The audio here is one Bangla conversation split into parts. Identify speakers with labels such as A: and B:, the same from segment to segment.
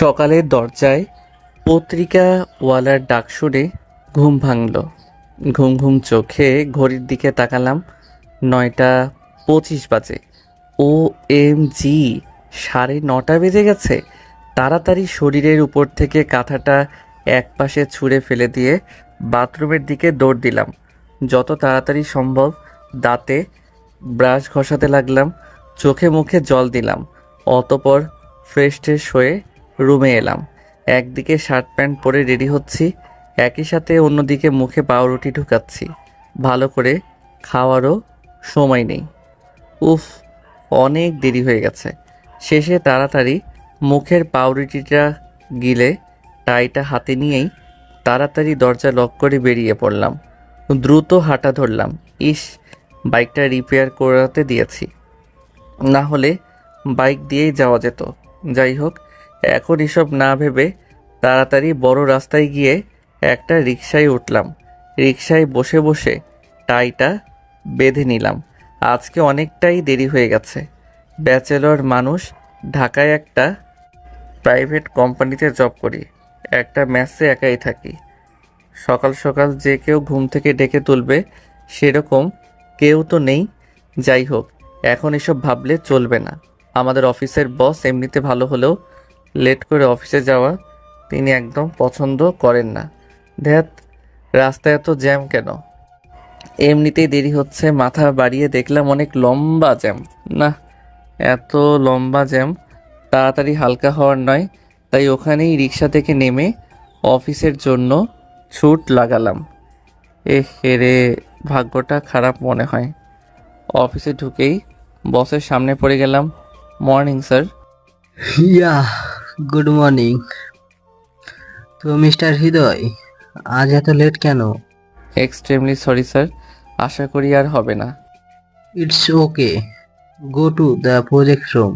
A: সকালে দরজায় পত্রিকাওয়ালার ডাক শুনে ঘুম ভাঙল। ঘুম ঘুম চোখে ঘড়ির দিকে তাকালাম। 9:25 বাজে। ও এম জি, 9:30 বেজে গেছে। তাড়াতাড়ি শরীরের উপর থেকে কাঁথাটা একপাশে ছুঁড়ে ফেলে দিয়ে বাথরুমের দিকে দৌড় দিলাম। যত তাড়াতাড়ি সম্ভব দাঁতে ব্রাশ ঘষাতে লাগলাম, চোখে মুখে জল দিলাম। অতপর ফ্রেশ ট্রেশ হয়ে রুমে এলাম। একদিকে শার্ট প্যান্ট পরে রেডি হচ্ছি, একই সাথে অন্যদিকে মুখে পাউরুটি ঢুকাচ্ছি। ভালো করে খাওয়ারও সময় নেই। উফ, অনেক দেরি হয়ে গেছে। শেষে তাড়াতাড়ি মুখের পাউরুটিটা গিলে টাইটা হাতে নিয়েই তাড়াতাড়ি দরজা লক করে বেরিয়ে পড়লাম। দ্রুত হাঁটা ধরলাম। ইস, বাইকটা রিপেয়ার করাতে দিয়েছি, না হলে বাইক দিয়েই যাওয়া যেত। যাই হোক, এখন এসব না ভেবে তাড়াতাড়ি বড় রাস্তায় গিয়ে একটা রিকশায় উঠলাম। রিকশায় বসে বসে টাইটা বেঁধে নিলাম। আজকে অনেকটাই দেরি হয়ে গেছে। ব্যাচেলর মানুষ, ঢাকায় একটা প্রাইভেট কোম্পানিতে জব করি, একটা মেসে একাই থাকি। সকাল সকাল যে কেউ ঘুম থেকে ডেকে তুলবে সেরকম কেউ তো নেই। যাই হোক, এখন এসব ভাবলে চলবে না। আমাদের অফিসের বস এমনিতে ভালো হলেও লেট করে অফিসে যাওয়া তিনি একদম পছন্দ করেন না। ধ্যাত, রাস্তায় এত জ্যাম কেন? এমনিতেই দেরি হচ্ছে, মাথা বাড়িয়ে দেখলাম অনেক লম্বা জ্যাম। না, এত লম্বা জ্যাম তাড়াতাড়ি হালকা হওয়ার নয়। তাই ওখানেই রিক্সা থেকে নেমে অফিসের জন্য ছুট লাগালাম। রে, ভাগ্যটা খারাপ মনে হয়। অফিসে ঢুকেই বসের সামনে পড়ে গেলাম। Morning sir.
B: Yeah, good morning. তো মিস্টার হৃদয়, আজ এত লেট কেন?
A: এক্সট্রিমলি সরি স্যার, আশা করি আর হবে না।
B: It's okay, go to the project room.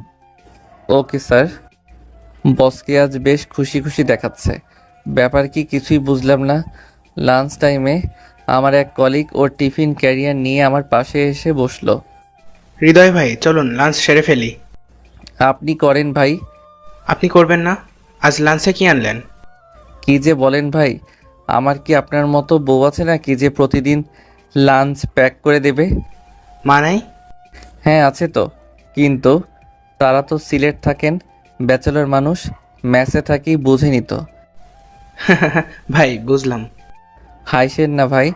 A: Okay sir. বসকে আজ বেশ খুশি খুশি দেখাচ্ছে। ব্যাপার কি কিছুই বুঝলাম না। লাঞ্চ টাইমে আমার এক কলিগ ওর টিফিন ক্যারিয়ার নিয়ে আমার পাশে এসে বসলো।
C: হৃদয় ভাই, চলুন লাঞ্চ সেরে ফেলি।
A: আপনি করেন ভাই।
C: আপনি করবেন না? আজ লাঞ্চে কি আনলেন?
A: কি যে বলেন ভাই, আমার কি আপনার মতো বউ আছে নাকি যে প্রতিদিন লাঞ্চ প্যাক করে দেবে?
C: মা নাই?
A: হ্যাঁ আছে তো, কিন্তু তারা তো সিলেট থাকেন, ব্যাচেলর মানুষ, মেসে থাকি, বুঝেনি তো।
C: ভাই বুঝলাম।
A: হাইসেন না ভাই,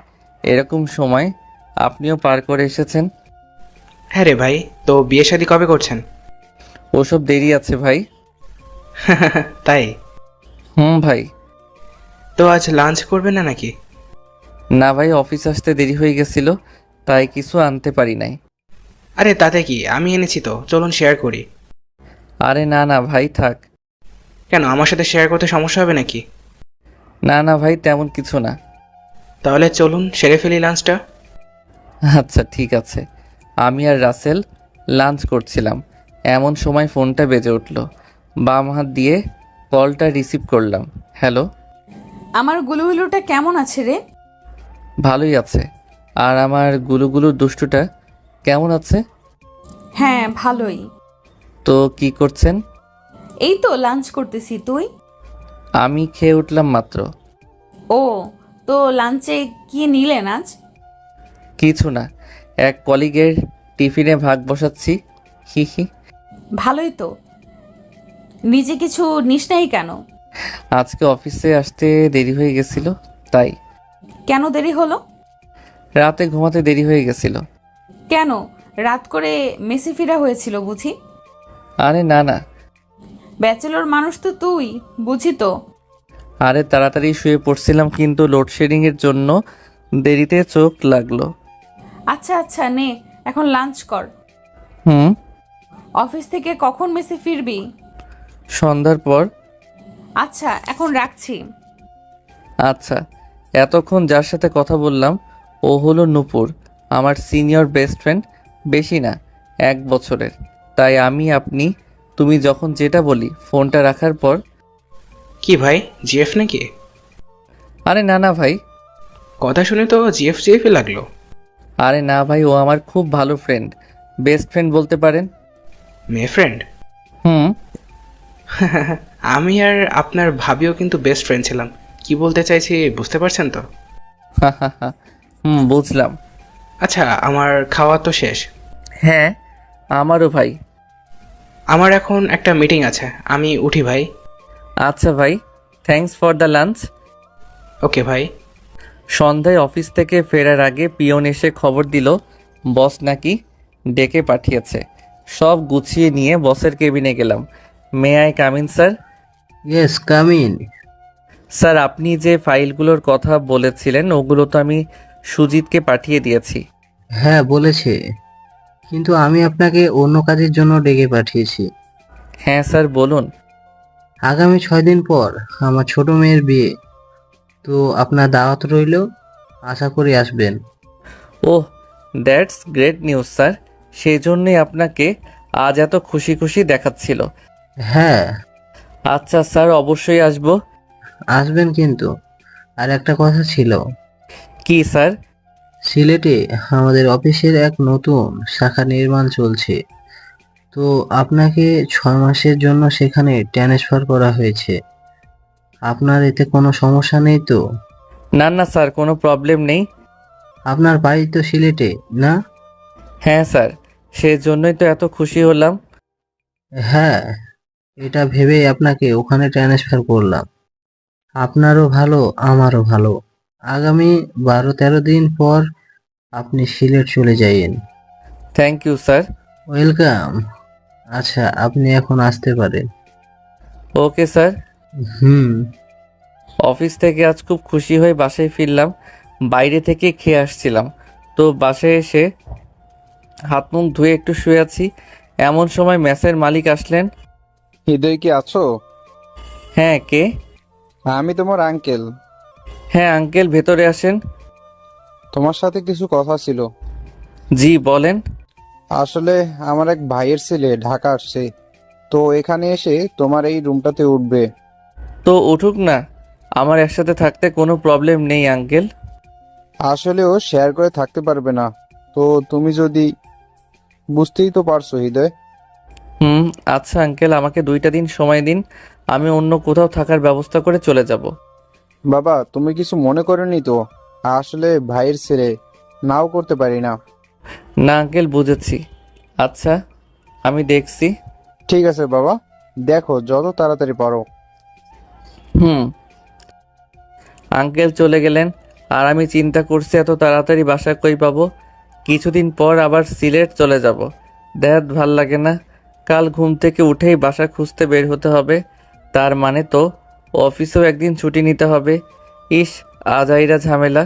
A: এরকম সময় আপনিও পার করে এসেছেন।
C: হ্যাঁ রে ভাই, তো বিয়ে শাদী কবে করছেন?
A: ওসব দেরি আছে ভাই।
C: তাই?
A: ভাই।
C: তো আজ লাঞ্চ করবেন না নাকি?
A: না ভাই, অফিস আসতে দেরি হয়ে গেছিল, তাই কিছু আনতে পারি নাই।
C: আরে তাতে কি, আমি এনেছি তো, চলুন শেয়ার করি।
A: আরে না না ভাই, থাক।
C: কেন, আমার সাথে শেয়ার করতে সমস্যা হবে নাকি?
A: না না ভাই, তেমন কিছু না।
C: তাহলে চলুন সেরে ফেলি লাঞ্চটা।
A: আচ্ছা ঠিক আছে। আমি আর রাসেল লাঞ্চ করছিলাম, এমন সময় ফোনটা বেজে উঠল। বাম হাত দিয়ে কলটা রিসিভ করলাম। হ্যালো।
D: আমার গুলুগুলুটা কেমন আছে রে?
A: ভালোই আছে। আর আমার গুলুগুলু দুষ্টুটা কেমন আছে?
D: হ্যাঁ ভালোই।
A: তো কি করছেন?
D: এই তো লাঞ্চ করতেছি, তুই?
A: আমি খেয়ে উঠলাম মাত্র।
D: ও, তো লাঞ্চে কি নিলেন আজ?
A: কিছু না, এক কলিগের টিফিনে ভাগ বসাচ্ছি। হি হি।
D: ভালোই তো। নিজে কিছু নিস নাই কেন?
A: আজকে অফিসে আসতে দেরি হয়ে গেছিল, তাই।
D: কেন দেরি হলো?
A: রাতে ঘুমাতে দেরি হয়ে গেছিল।
D: কেন, রাত করে মেসি ফিরা হয়েছিল বুঝি?
A: আরে না না।
D: ব্যাচেলর মানুষ তো তুই, বুঝি তো।
A: আরে তাড়াতাড়ি শুয়ে পড়ছিলাম, কিন্তু লোডশেডিংয়ের জন্য দেরিতে চোখ লাগলো।
D: আচ্ছা আচ্ছা, নে এখন লাঞ্চ কর।
A: হুম।
D: অফিস থেকে কখন মেসি ফিরবি?
A: সন্ধ্যার পর।
D: আচ্ছা এখন রাখছি।
A: আচ্ছা। এতক্ষণ যার সাথে কথা বললাম ও হলো নূপুর, আমার সিনিয়র বেস্ট ফ্রেন্ড। বেশি না, 1 বছরের। তাই আমি আপনি তুমি যখন যেটা বলি ফোনটা রাখার পর।
C: কি ভাই, জিএফ নাকি?
A: আরে না না ভাই।
C: কথা শুনে তো জিএফ জিএফই লাগলো।
A: আরে না ভাই, ও আমার খুব ভালো ফ্রেন্ড, বেস্ট ফ্রেন্ড বলতে পারেন।
C: মেয়ে ফ্রেন্ড?
A: হুম।
C: আমি আর আপনার ভাবিও কিন্তু বেস্ট ফ্রেন্ড ছিলাম। কি বলতে চাইছি বুঝতে পারছেন তো?
A: বুঝলাম।
C: আচ্ছা, আমার খাওয়া তো শেষ।
A: হ্যাঁ, আমারও ভাই।
C: আমার এখন একটা মিটিং আছে, আমি উঠি ভাই।
A: আচ্ছা ভাই, থ্যাঙ্কস ফর দ্য লাঞ্চ।
C: ওকে ভাই।
A: সন্ধ্যায় অফিস থেকে ফেরার আগে পিয়ন এসে খবর দিল বস নাকি ডেকে পাঠিয়েছে। সব গুছিয়ে নিয়ে বসের কেবিনে গেলাম। May I come in sir?
B: Yes, come in.
A: Sir, আপনি যে ফাইলগুলোর কথা বলেছিলেন ওগুলো তো আমি সুজিতকে পাঠিয়ে দিয়েছি।
B: হ্যাঁ বলেছে, কিন্তু আমি আপনাকে অন্য কাজের জন্য ডেকে পাঠিয়েছি।
A: হ্যাঁ স্যার, বলুন।
B: আগামী 6 দিন পর আমার ছোট মেয়ের বিয়ে, তো আপনার দাওয়াত রইল, আশা করি আসবেন।
A: ওহ, দ্যাটস গ্রেট নিউজ স্যার। সেই জন্যই আপনাকে আজ এত খুশি খুশি দেখাচ্ছিল।
B: হ্যাঁ
A: আচ্ছা স্যার, অবশ্যই আসবো।
B: আসবেন, কিন্তু আর একটা কথা ছিল।
A: কি স্যার?
B: সিলেটে আমাদের অফিসের এক নতুন শাখা নির্মাণ চলছে, তো আপনাকে 6 মাসের জন্য সেখানে ট্রান্সফার করা হয়েছে। আপনার এতে কোনো সমস্যা নেই তো?
A: না না স্যার, কোনো প্রবলেম নেই।
B: আপনার বাড়ি তো সিলেটে, না?
A: হ্যাঁ স্যার, সেই জন্যই তো এত খুশি হলাম।
B: হ্যাঁ, এটা ভেবেই আপনাকে ওখানে ট্রান্সফার করলাম। আপনারও ভালো, আমারও ভালো। আগামী 12-13 দিন পর আপনি সিলেট চলে যাইয়েন।
A: Thank you sir.
B: ওয়েলকাম। আচ্ছা, আপনি এখন আসতে পারেন।
A: Okay sir.
B: হুম।
A: অফিস থেকে আজ খুব খুশি হয়ে বাসায় ফিরলাম। বাইরে থেকে খেয়ে আসছিলাম, তো বাসায় এসে হাত মুখ ধুয়ে একটু শুয়ে আছি। এমন সময় মেসের মালিক আসলেন।
E: হৃদয় কি আছো?
A: হ্যাঁ, কে?
E: আমি তোমার আঙ্কেল।
A: হ্যাঁ আঙ্কেল, ভেতরে আসেন।
E: তোমার সাথে কিছু কথা ছিল।
A: জি বলেন।
E: আসলে আমার এক ভাইয়ের ছেলে ঢাকা আসছে, তো এখানে এসে তোমার এই রুমটাতে উঠবে।
A: তো উঠুক না, আমার একসাথে থাকতে কোনো প্রবলেম নেই আঙ্কেল।
E: আসলে ও শেয়ার করে থাকতে পারবে না, তো তুমি যদি, বুঝতেই তো পারছো হৃদয়।
A: আচ্ছা আঙ্কেল, আমাকে 2টা দিন সময় দিন, আমি অন্য কোথাও থাকার ব্যবস্থা করে চলে যাব।
E: বাবা, তুমি কিছু মনে করোনি তো? আসলে ভাইয়ের ছেলে, নাও করতে পারি না।
A: না আঙ্কেল, বুঝেছি। আচ্ছা, আমি দেখছি।
E: ঠিক আছে বাবা, দেখো যত তাড়াতাড়ি পারো।
A: হুম। আঙ্কেল চলে গেলেন, আর আমি চিন্তা করছি এত তাড়াতাড়ি বাসা কই পাবো। কিছুদিন পর আবার সিলেট চলে যাব। দেখ, ভাল লাগে না। কাল ঘুম থেকে উঠেই বাসা খুঁজতে বের হতে হবে। তার মানে তো অফিসেও একদিন ছুটি নিতে হবে। ইস, আজাইরা ঝামেলা।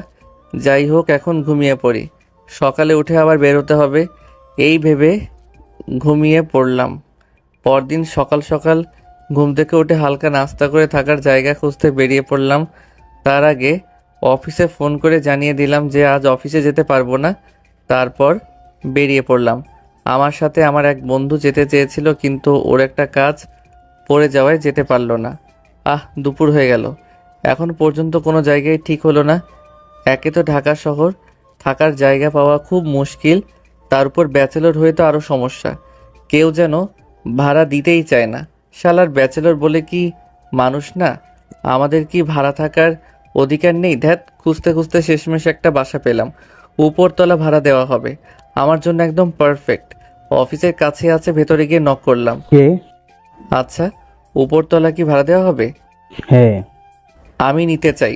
A: যাই হোক, এখন ঘুমিয়ে পড়ি, সকালে উঠে আবার বের হতে হবে। এই ভেবে ঘুমিয়ে পড়লাম। পরদিন সকাল সকাল ঘুম থেকে উঠে হালকা নাস্তা করে থাকার জায়গা খুঁজতে বেরিয়ে পড়লাম। তার আগে অফিসে ফোন করে জানিয়ে দিলাম যে আজ অফিসে যেতে পারবো না। তারপর বেরিয়ে পড়লাম। আমার সাথে আমার এক বন্ধু যেতে চেয়েছিল, কিন্তু ওর একটা কাজ পড়ে যাওয়ায় যেতে পারলো না। দুপুর হয়ে গেল, এখন পর্যন্ত কোনো জায়গায় ঠিক হলো না। একে তো ঢাকা শহর, থাকার জায়গা পাওয়া খুব মুশকিল, তার উপর ব্যাচেলর হয়ে তো আরও সমস্যা। কেউ যেন ভাড়া দিতেই চায় না। শালার ব্যাচেলর বলে কি মানুষ না? আমাদের কি ভাড়া থাকার অধিকার নেই? ধ্যাত, খুঁজতে খুঁজতে শেষমেশ একটা বাসা পেলাম। উপরতলা ভাড়া দেওয়া হবে, আমার জন্য একদম পারফেক্ট। অফিসের কাছে আছে, ভেতরে গিয়ে নক করলাম।
F: কে?
A: আচ্ছা, উপরতলা কি ভাড়া দেওয়া হবে?
F: হ্যাঁ।
A: আমি নিতে চাই।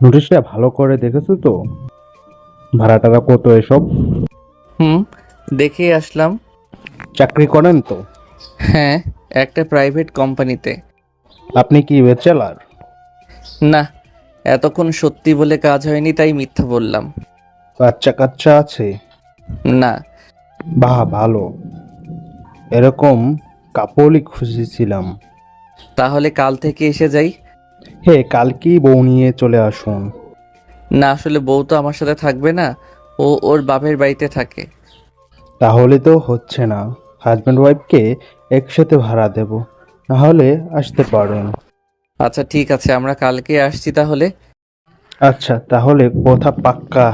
F: নোটিশটা ভালো করে দেখেছো তো? ভাড়াটারা কত এসব?
A: দেখেই আসলাম।
F: চাকরি করেন তো?
A: হ্যাঁ, একটা প্রাইভেট কোম্পানিতে।
F: আপনি কি ব্যাচেলার?
A: না, এতক্ষণ সত্যি বলে কাজ হয়নি, তাই মিথ্যা বললাম।
F: বাচ্চা কাচ্চা আছে?
A: না।
F: বাহ, ভালো। এরকম কাপড়ই খুঁজেছিলাম।
A: তাহলে কাল থেকে এসে যাই?
F: হ্যাঁ, কালকেই বউ নিয়ে চলে আসুন।
A: না, আসলে বউ তো আমার সাথে থাকবে না, ও ওর বাপের বাড়িতে থাকে।
F: তাহলে তো হচ্ছে না। হাজব্যান্ড ওয়াইফকে একসাথে ভাড়া দেব, না হলে আসতে পারেন।
A: আচ্ছা ঠিক আছে, আমরা কালকে আসছি তাহলে।
F: আচ্ছা, তাহলে কথা পাক্কা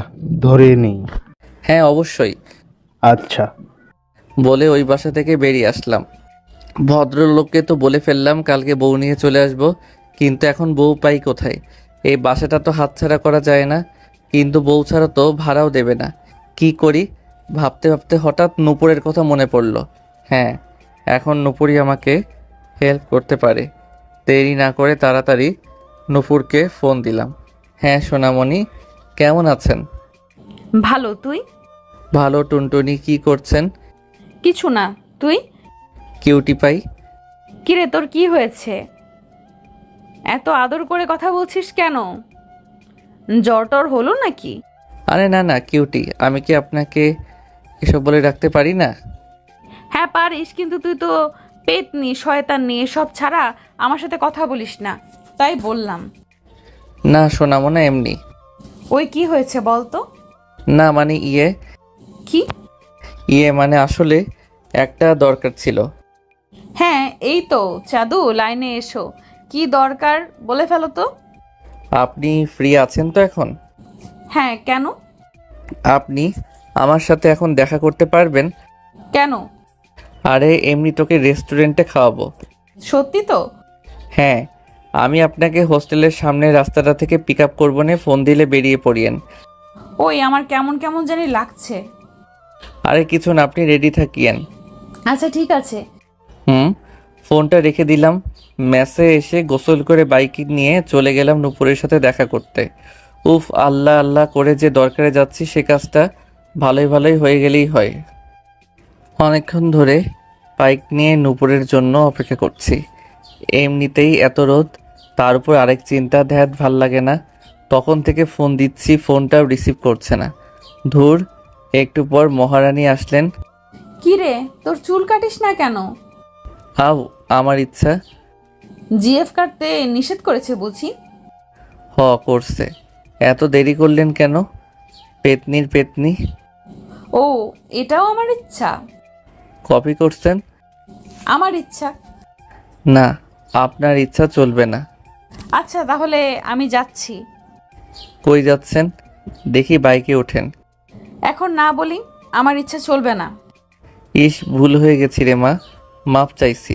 F: ধরে নেই।
A: হ্যাঁ অবশ্যই।
F: আচ্ছা।
A: বলে ওই বাসা থেকে বেরিয়ে আসলাম। ভদ্রলোককে তো বলে ফেললাম কালকে বউ নিয়ে চলে আসব, কিন্তু এখন বউ পাই কোথায়? এই বাসাটা তো হাতছাড়া করা যায় না, কিন্তু বউ ছাড়া তো ভাড়াও দেবে না। কি করি ভাবতে ভাবতে হঠাৎ নূপুরের কথা মনে পড়ল। হ্যাঁ, এখন নূপুরই আমাকে হেল্প করতে পারে। দেরি না করে তাড়াতাড়ি নূপুরকে ফোন দিলাম। হ্যাঁ সোনামণি, কেমন আছেন?
D: ভালো, তুই?
A: ভালো। টুনটুনি কি করছেন?
D: কিছু না, তুই?
A: Cutie pie.
D: কিরে, তোর কি হয়েছে? এত আদর করে কথা বলছিস কেন? জ্বর টর হলো নাকি?
A: আরে না না কিউটি, আমি কি আপনাকে এসব বলে রাখতে পারি না?
D: হ্যাঁ পারিস, কিন্তু তুই তো পেতনি, শয়তান নিয়ে সব ছাড়া আমার সাথে কথা বলিস না, তাই বললাম।
A: না সোনামোনা, এমনি।
D: ওই কি হয়েছে বল তো?
A: না মানে
D: কি?
A: মানে আসলে একটা দরকার ছিল।
D: হ্যাঁ এই তো চাঁদু, লাইনে এসো। কি দরকার বলে ফেলো তো।
A: আপনি ফ্রি আছেন তো এখন?
D: হ্যাঁ, কেন?
A: আপনি আমার সাথে এখন দেখা করতে পারবেন?
D: কেন?
A: আরে এমনি তোকে রেস্টুরেন্টে খাওয়াবো।
D: সত্যি তো?
A: হ্যাঁ, আমি আপনাকে হোস্টেলের সামনের রাস্তাটা থেকে পিক আপ করবো নে, ফোন দিলে বেরিয়ে পড়িয়েন।
D: ওই আমার কেমন কেমন জানি লাগছে।
A: আরে কিছু না, আপনি রেডি থাকিয়েন।
D: আচ্ছা ঠিক আছে।
A: ফোনটা রেখে দিলাম। মেসে এসে গোসল করে বাইক নিয়ে চলে গেলাম নূপুরের সাথে দেখা করতে। উফ, আল্লাহ আল্লাহ করে যে দরকারে যাচ্ছি সে কাজটা ভালোই ভালোই হয়ে গেলেই হয়। অনেকক্ষণ ধরে বাইক নিয়ে নূপুরের জন্য অপেক্ষা করছি। এমনিতেই এত রোদ, তার উপর আরেক চিন্তা, ধ্যাত ভাল লাগে না। তখন থেকে ফোন দিচ্ছি, ফোনটাও রিসিভ করছে না। ধুর। একটু পর মহারানী আসলেন।
D: কি রে, তোর চুল কাটিস না কেন?
A: আও, আমার ইচ্ছা।
D: জিএফ কাটতে নিষেধ করেছে বুঝি?
A: করছে। এত দেরি করলেন কেন? পেতনির পেতনি।
D: ও, এটাও আমার ইচ্ছা?
A: কপি করছেন?
D: আমার ইচ্ছা।
A: না, আপনার ইচ্ছা চলবে না।
D: আচ্ছা তাহলে আমি যাচ্ছি।
A: কই যাচ্ছেন? দেখি বাইকে ওঠেন।
D: এখন না বলি, আমার ইচ্ছা চলবে না।
A: ইস, ভুল হয়ে গেছি রে মা, মাপ চাইছি।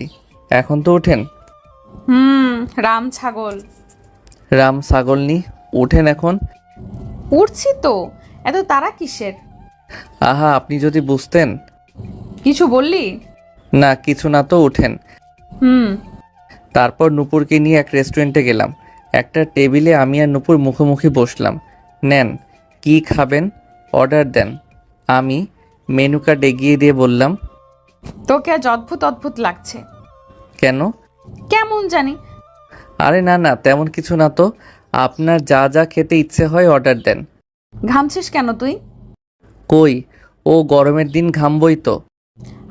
A: এখন তো ওঠেন।
D: রাম ছাগল।
A: রাম ছাগলনি, ওঠেন এখন।
D: উঠছি তো, এত তারা কিসের?
A: আহা, আপনি যদি বুঝতেন।
D: কিছু বললি?
A: না কিছু না, তো ওঠেন।
D: হুম।
A: তারপর নূপুরকে নিয়ে এক রেস্টুরেন্টে গেলাম। একটা টেবিলে আমি আর নূপুর মুখোমুখি বসলাম। নেন, কি খাবেন অর্ডার দেন। আমি মেনু কার্ড এগিয়ে দিয়ে বললাম।
D: তোকে আজ অদ্ভুত অদ্ভুত লাগছে।
A: কেন?
D: কেমন জানি।
A: আরে না না, তেমন কিছু না তো। আপনার যা যা খেতে ইচ্ছে হয় অর্ডার দেন।
D: ঘামছিস কেন তুই?
A: কই, ও গরমের দিন ঘামবই তো।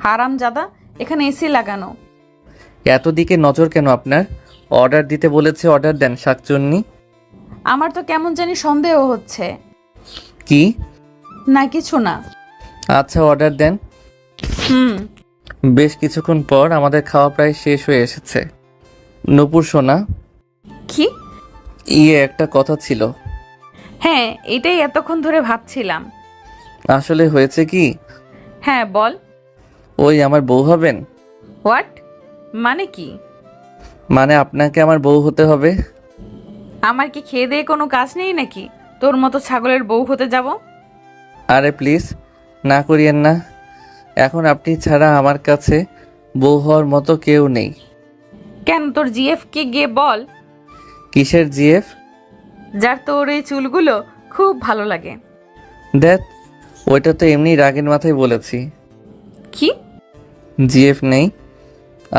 D: হারাম জাদা, এখানে এসি লাগানো।
A: এত দিকে নজর কেন আপনার? অর্ডার দিতে বলেছে, অর্ডার দেন শাকচুন্নি।
D: আমার তো কেমন জানি সন্দেহ হচ্ছে।
A: কি?
D: না কিছু না।
A: আচ্ছা অর্ডার দেন।
D: হুম।
A: বেশ কিছুক্ষণ পর আমাদের খাওয়া প্রায় শেষ হয়ে এসেছে। নূপুর সোনা,
D: কি?
A: একটা কথা ছিল।
D: হ্যাঁ, এটাই এতক্ষণ ধরে ভাবছিলাম।
A: আসলে হয়েছে কি,
D: হ্যাঁ বল।
A: ওই আমার বউ হবেন।
D: হোয়াট? মানে কি?
A: মানে আপনাকে আমার বউ হতে হবে।
D: আমার কি খেয়ে দিয়ে কোনো কাজ নেই নাকি তোর মতো ছাগলের বউ হতে যাব?
A: আরে প্লিজ না করিয়েন না। এখন আপনি ছাড়া আমার কাছে বউ হওয়ার মতো কেউ নেই।
D: কেন, তোর জিএফ কে গিয়ে বল।
A: কিসের জিএফ?
D: যার তোর এই চুলগুলো খুব ভালো লাগে।
A: দেখ, ওইটা তো এমনি রাগের মাথায় বলেছি।
D: কি?
A: জিএফ নেই।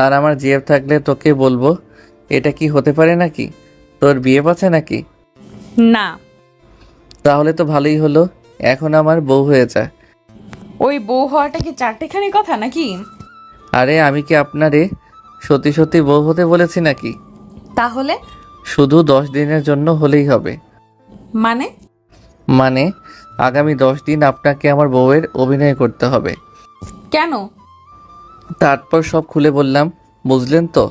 A: আর আমার জিএফ থাকলে তোকে বলবো? এটা কি হতে পারে নাকি? তোর বিএফ আছে নাকি?
D: না।
A: তাহলে তো ভালোই হলো, এখন আমার বউ হয়ে যা।
D: ওই বউ হওয়াটা কি চারটেখানি কথা নাকি?
A: আরে আমি কি আপনারে সত্যি সত্যি বউ হতে বলেছি নাকি?
D: তাহলে?
A: শুধু 10 দিনের জন্য হলেই হবে।
D: মানে?
A: মানে আগামী 10 দিন আপনাকে আমার বউয়ের অভিনয় করতে হবে।
D: কেন?
A: তারপর সব খুলে বললাম, বুঝলেন তো?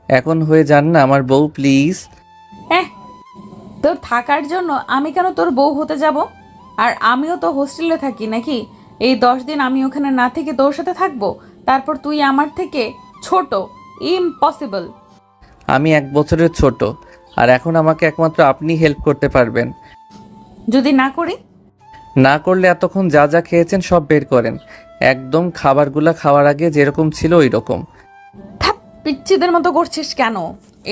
A: এখন হয়ে যান না আমার বউ প্লিজ।
D: তোর থাকার জন্য আমি কেন তোর বউ হতে যাব? আর আমিও তো হোস্টেলে থাকি নাকি? এই 10 দিন আমি ওখানে না থেকে তোর সাথে থাকবো, তারপর তুই আমার থেকে ছোট, ইম্পসিবল।
A: আমি 1 বছরের ছোট, আর এখন আমাকে একমাত্র আপনি হেল্প করতে পারবেন।
D: যদি না করি?
A: না করলে এতক্ষণ যা যা খেয়েছেন সব বের করেন, একদম খাবারগুলা খাওয়ার আগে যেরকম ছিল ওই রকম।
D: থাপ, পিচ্চিদের মতো করছিস কেন?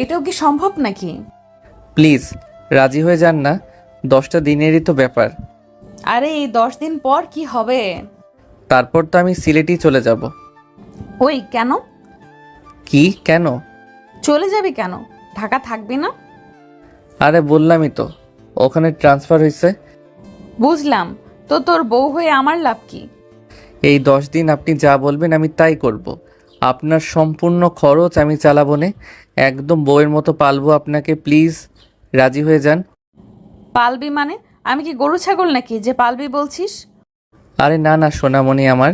D: এটাও কি সম্ভব নাকি?
A: প্লিজ রাজি হয়ে যান না, 10টা দিনেরই তো ব্যাপার।
D: আরে এই 10 দিন পর কি হবে?
A: তারপর তো আমি সিলেটই চলে যাব।
D: ওই কেন?
A: কি কেন?
D: চলে যাবি কেন? ঢাকা থাকবি না?
A: আরে বললামই তো, ওখানে ট্রান্সফার হয়েছে।
D: বুঝলাম, তো তোর বউ হয়ে আমার লাভ কি?
A: এই 10 দিন আপনি যা বলবেন আমি তাই করব। আপনার সম্পূর্ণ খরচ আমি চালাবো নে, একদম বউয়ের মতো পালবো আপনাকে। প্লিজ রাজি হয়ে যান।
D: পালবি মানে? আমি কি গরু ছাগল নাকি যে পালবি বলছিস?
A: আরে না না সোনামণি আমার,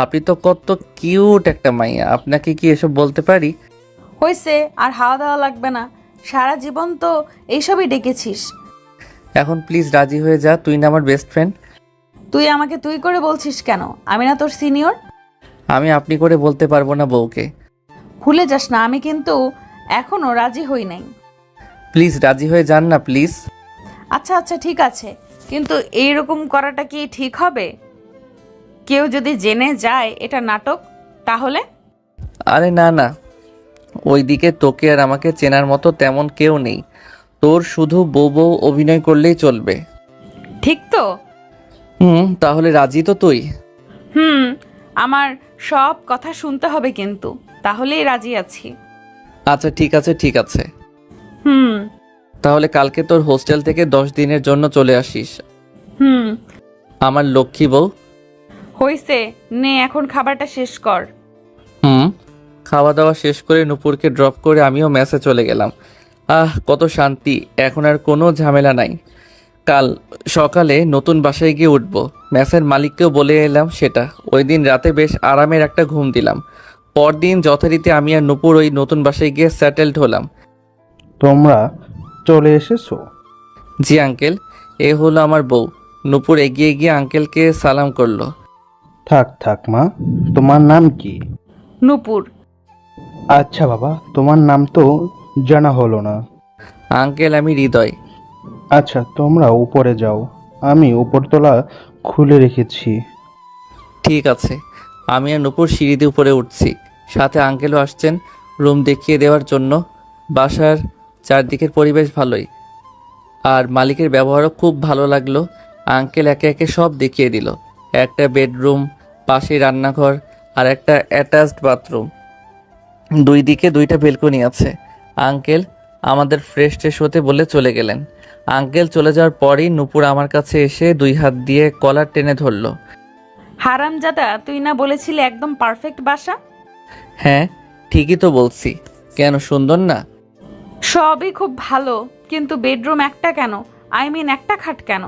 A: আপনি তো কত কিউট একটা মাইয়া, আপনাকে কি এসব বলতে পারি?
D: হয়েছে, আর হাওয়া দাওয়া লাগবে না। সারা জীবন তো এইসবই ডেকেছিস।
A: এখন প্লিজ রাজি হয়ে যা, তুই না আমার বেস্ট ফ্রেন্ড।
D: তুই আমাকে তুই করে বলছিস কেন? আমি না তোর সিনিয়র?
A: আমি আপনি করে বলতে পারবো না বউকে।
D: ভুলে যাস না, আমি কিন্তু এখনো রাজি হই নাই।
A: প্লিজ রাজি হয়ে যান না প্লিজ।
D: আচ্ছা আচ্ছা ঠিক আছে, কিন্তু এইরকম করাটা কি ঠিক হবে? কেউ যদি জেনে যায় এটা নাটক, তাহলে?
A: আরে না না, ওইদিকে তোকে আর আমাকে চেনার মতো তেমন কেউ নেই, তোর শুধু বউ বউ অভিনয় করলেই চলবে।
D: ঠিক তো?
A: তাহলে রাজি তো তুই?
D: হুম, আমার সব কথা শুনতে হবে কিন্তু, তাহলেই রাজি আছি।
A: আচ্ছা ঠিক আছে ঠিক আছে,
D: হুম
A: তাহলে কালকে তোর হোস্টেল থেকে 10 দিনের জন্য চলে আসিস,
D: হুম
A: আমার লক্ষ্মী বউ।
D: হইছে, নে এখন খাবারটা শেষ কর।
A: খাওয়া দাওয়া শেষ করে নূপুরকে ড্রপ করে আমিও মেসে চলে গেলাম। কত শান্তি, এখন আর কোনো ঝামেলা নাই। কাল সকালে নতুন বাসায় গিয়ে উঠবো, মেসের মালিককেও বলে এলাম সেটা। ওই দিন রাতে বেশ আরামের একটা ঘুম দিলাম। পরদিন যথারীতি আমি আর নূপুর ওই নতুন বাসায় গিয়ে সেটেলড হলাম।
F: তোমরা চলে এসেছো?
A: জি আঙ্কেল, এ হলো আমার বউ। নূপুর এগিয়ে গিয়ে আঙ্কেলকে সালাম করলো।
F: থাক থাক মা, তোমার নাম কি?
D: নূপুর।
F: আচ্ছা বাবা, তোমার নাম তো জানা হলো না।
A: আঙ্কেল আমি হৃদয়।
F: আচ্ছা তোমরা উপরে যাও, আমি উপরতলা খুলে রেখেছি।
A: ঠিক আছে, আমি আর নূপুর সিঁড়িতে উপরে উঠছি, সাথে আঙ্কেলও আসছেন রুম দেখিয়ে দেওয়ার জন্য। বাসার চারদিকের পরিবেশ ভালোই, আর মালিকের ব্যবহারও খুব ভালো লাগলো। আঙ্কেল একে একে সব দেখিয়ে দিল। একটা বেডরুম, পাশে রান্নাঘর, আর একটা অ্যাটাচড বাথরুম। দুই দিকে 2টা বেলকনি আছে। আঙ্কেল আমাদের ফ্রেশ ট্রেশ হতে বলে চলে গেলেন। আঙ্কেল চলে যাওয়ার পরই নূপুর আমার কাছে এসে 2 হাত দিয়ে কলার টেনে ধরলো।
D: হারামজাদা, তুই না বলেছিলি একদম পারফেক্ট বাসা?
A: হ্যাঁ ঠিকই তো বলছি, কেন সুন্দর না?
D: সবই খুব ভালো, কিন্তু বেডরুম একটা কেন? আই মিন একটা খাট কেন?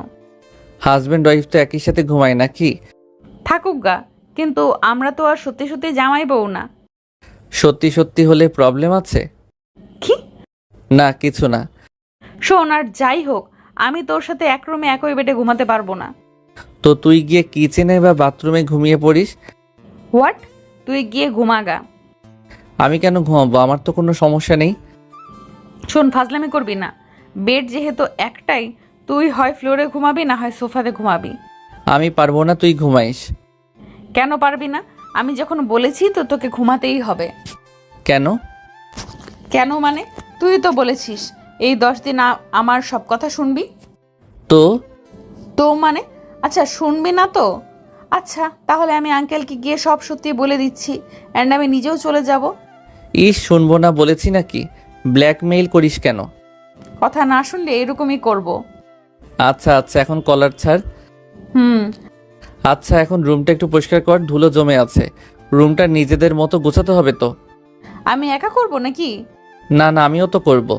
A: হাজব্যান্ড ওয়াইফ তো একই সাথে ঘুমায় নাকি?
D: থাকুক গা, কিন্তু আমরা তো আর সত্যি সত্যি জামাই বউ না।
A: সত্যি সত্যি হলে প্রবলেম আছে?
D: কি?
A: না কিছু না।
D: শোন, আর যাই হোক, আমি তোর সাথে এক রুমে একই বেডে ঘুমাতে পারবো না।
A: তো তুই গিয়ে কিচেনে বা বাথরুমে ঘুমিয়ে পড়িস।
D: হোয়াট? তুই গিয়ে ঘুমাগা।
A: আমি কেন ঘুমাবো? আমার তো কোনো সমস্যা নেই।
D: শোন, ফাজলামি করবি না। বেড যেহেতু একটাই, তুই হয় ফ্লোরে ঘুমাবি না হয় সোফাতে ঘুমাবি।
A: আমি পারবো না, তুই ঘুমাইস।
D: কেন পারবি না? আমি যখন বলেছি তো তোকে ঘুমাতেই হবে।
A: কেন?
D: কেন মানে? তুই তো বলেছিস এই 10 দিন আমার সব কথা শুনবি।
A: তো
D: তো মানে? আচ্ছা শুনবি না তো? আচ্ছা তাহলে আমি আঙ্কেলকে গিয়ে সব সত্যি বলে দিচ্ছি, অ্যান্ড আমি নিজেও চলে যাব।
A: শুনবো না বলেছি নাকি? ব্ল্যাকমেইল করিস কেন?
D: কথা না শুনলে এরকমই করব।
A: আচ্ছা আচ্ছা এখন কলার ছাড়।
D: হুম।
A: আচ্ছা এখন রুমটা একটু পরিষ্কার কর, ধুলো জমে আছে। রুমটা নিজেদের মতো গোছাতে হবে তো।
D: আমি একা করব নাকি?
A: না না আমিও তো করব।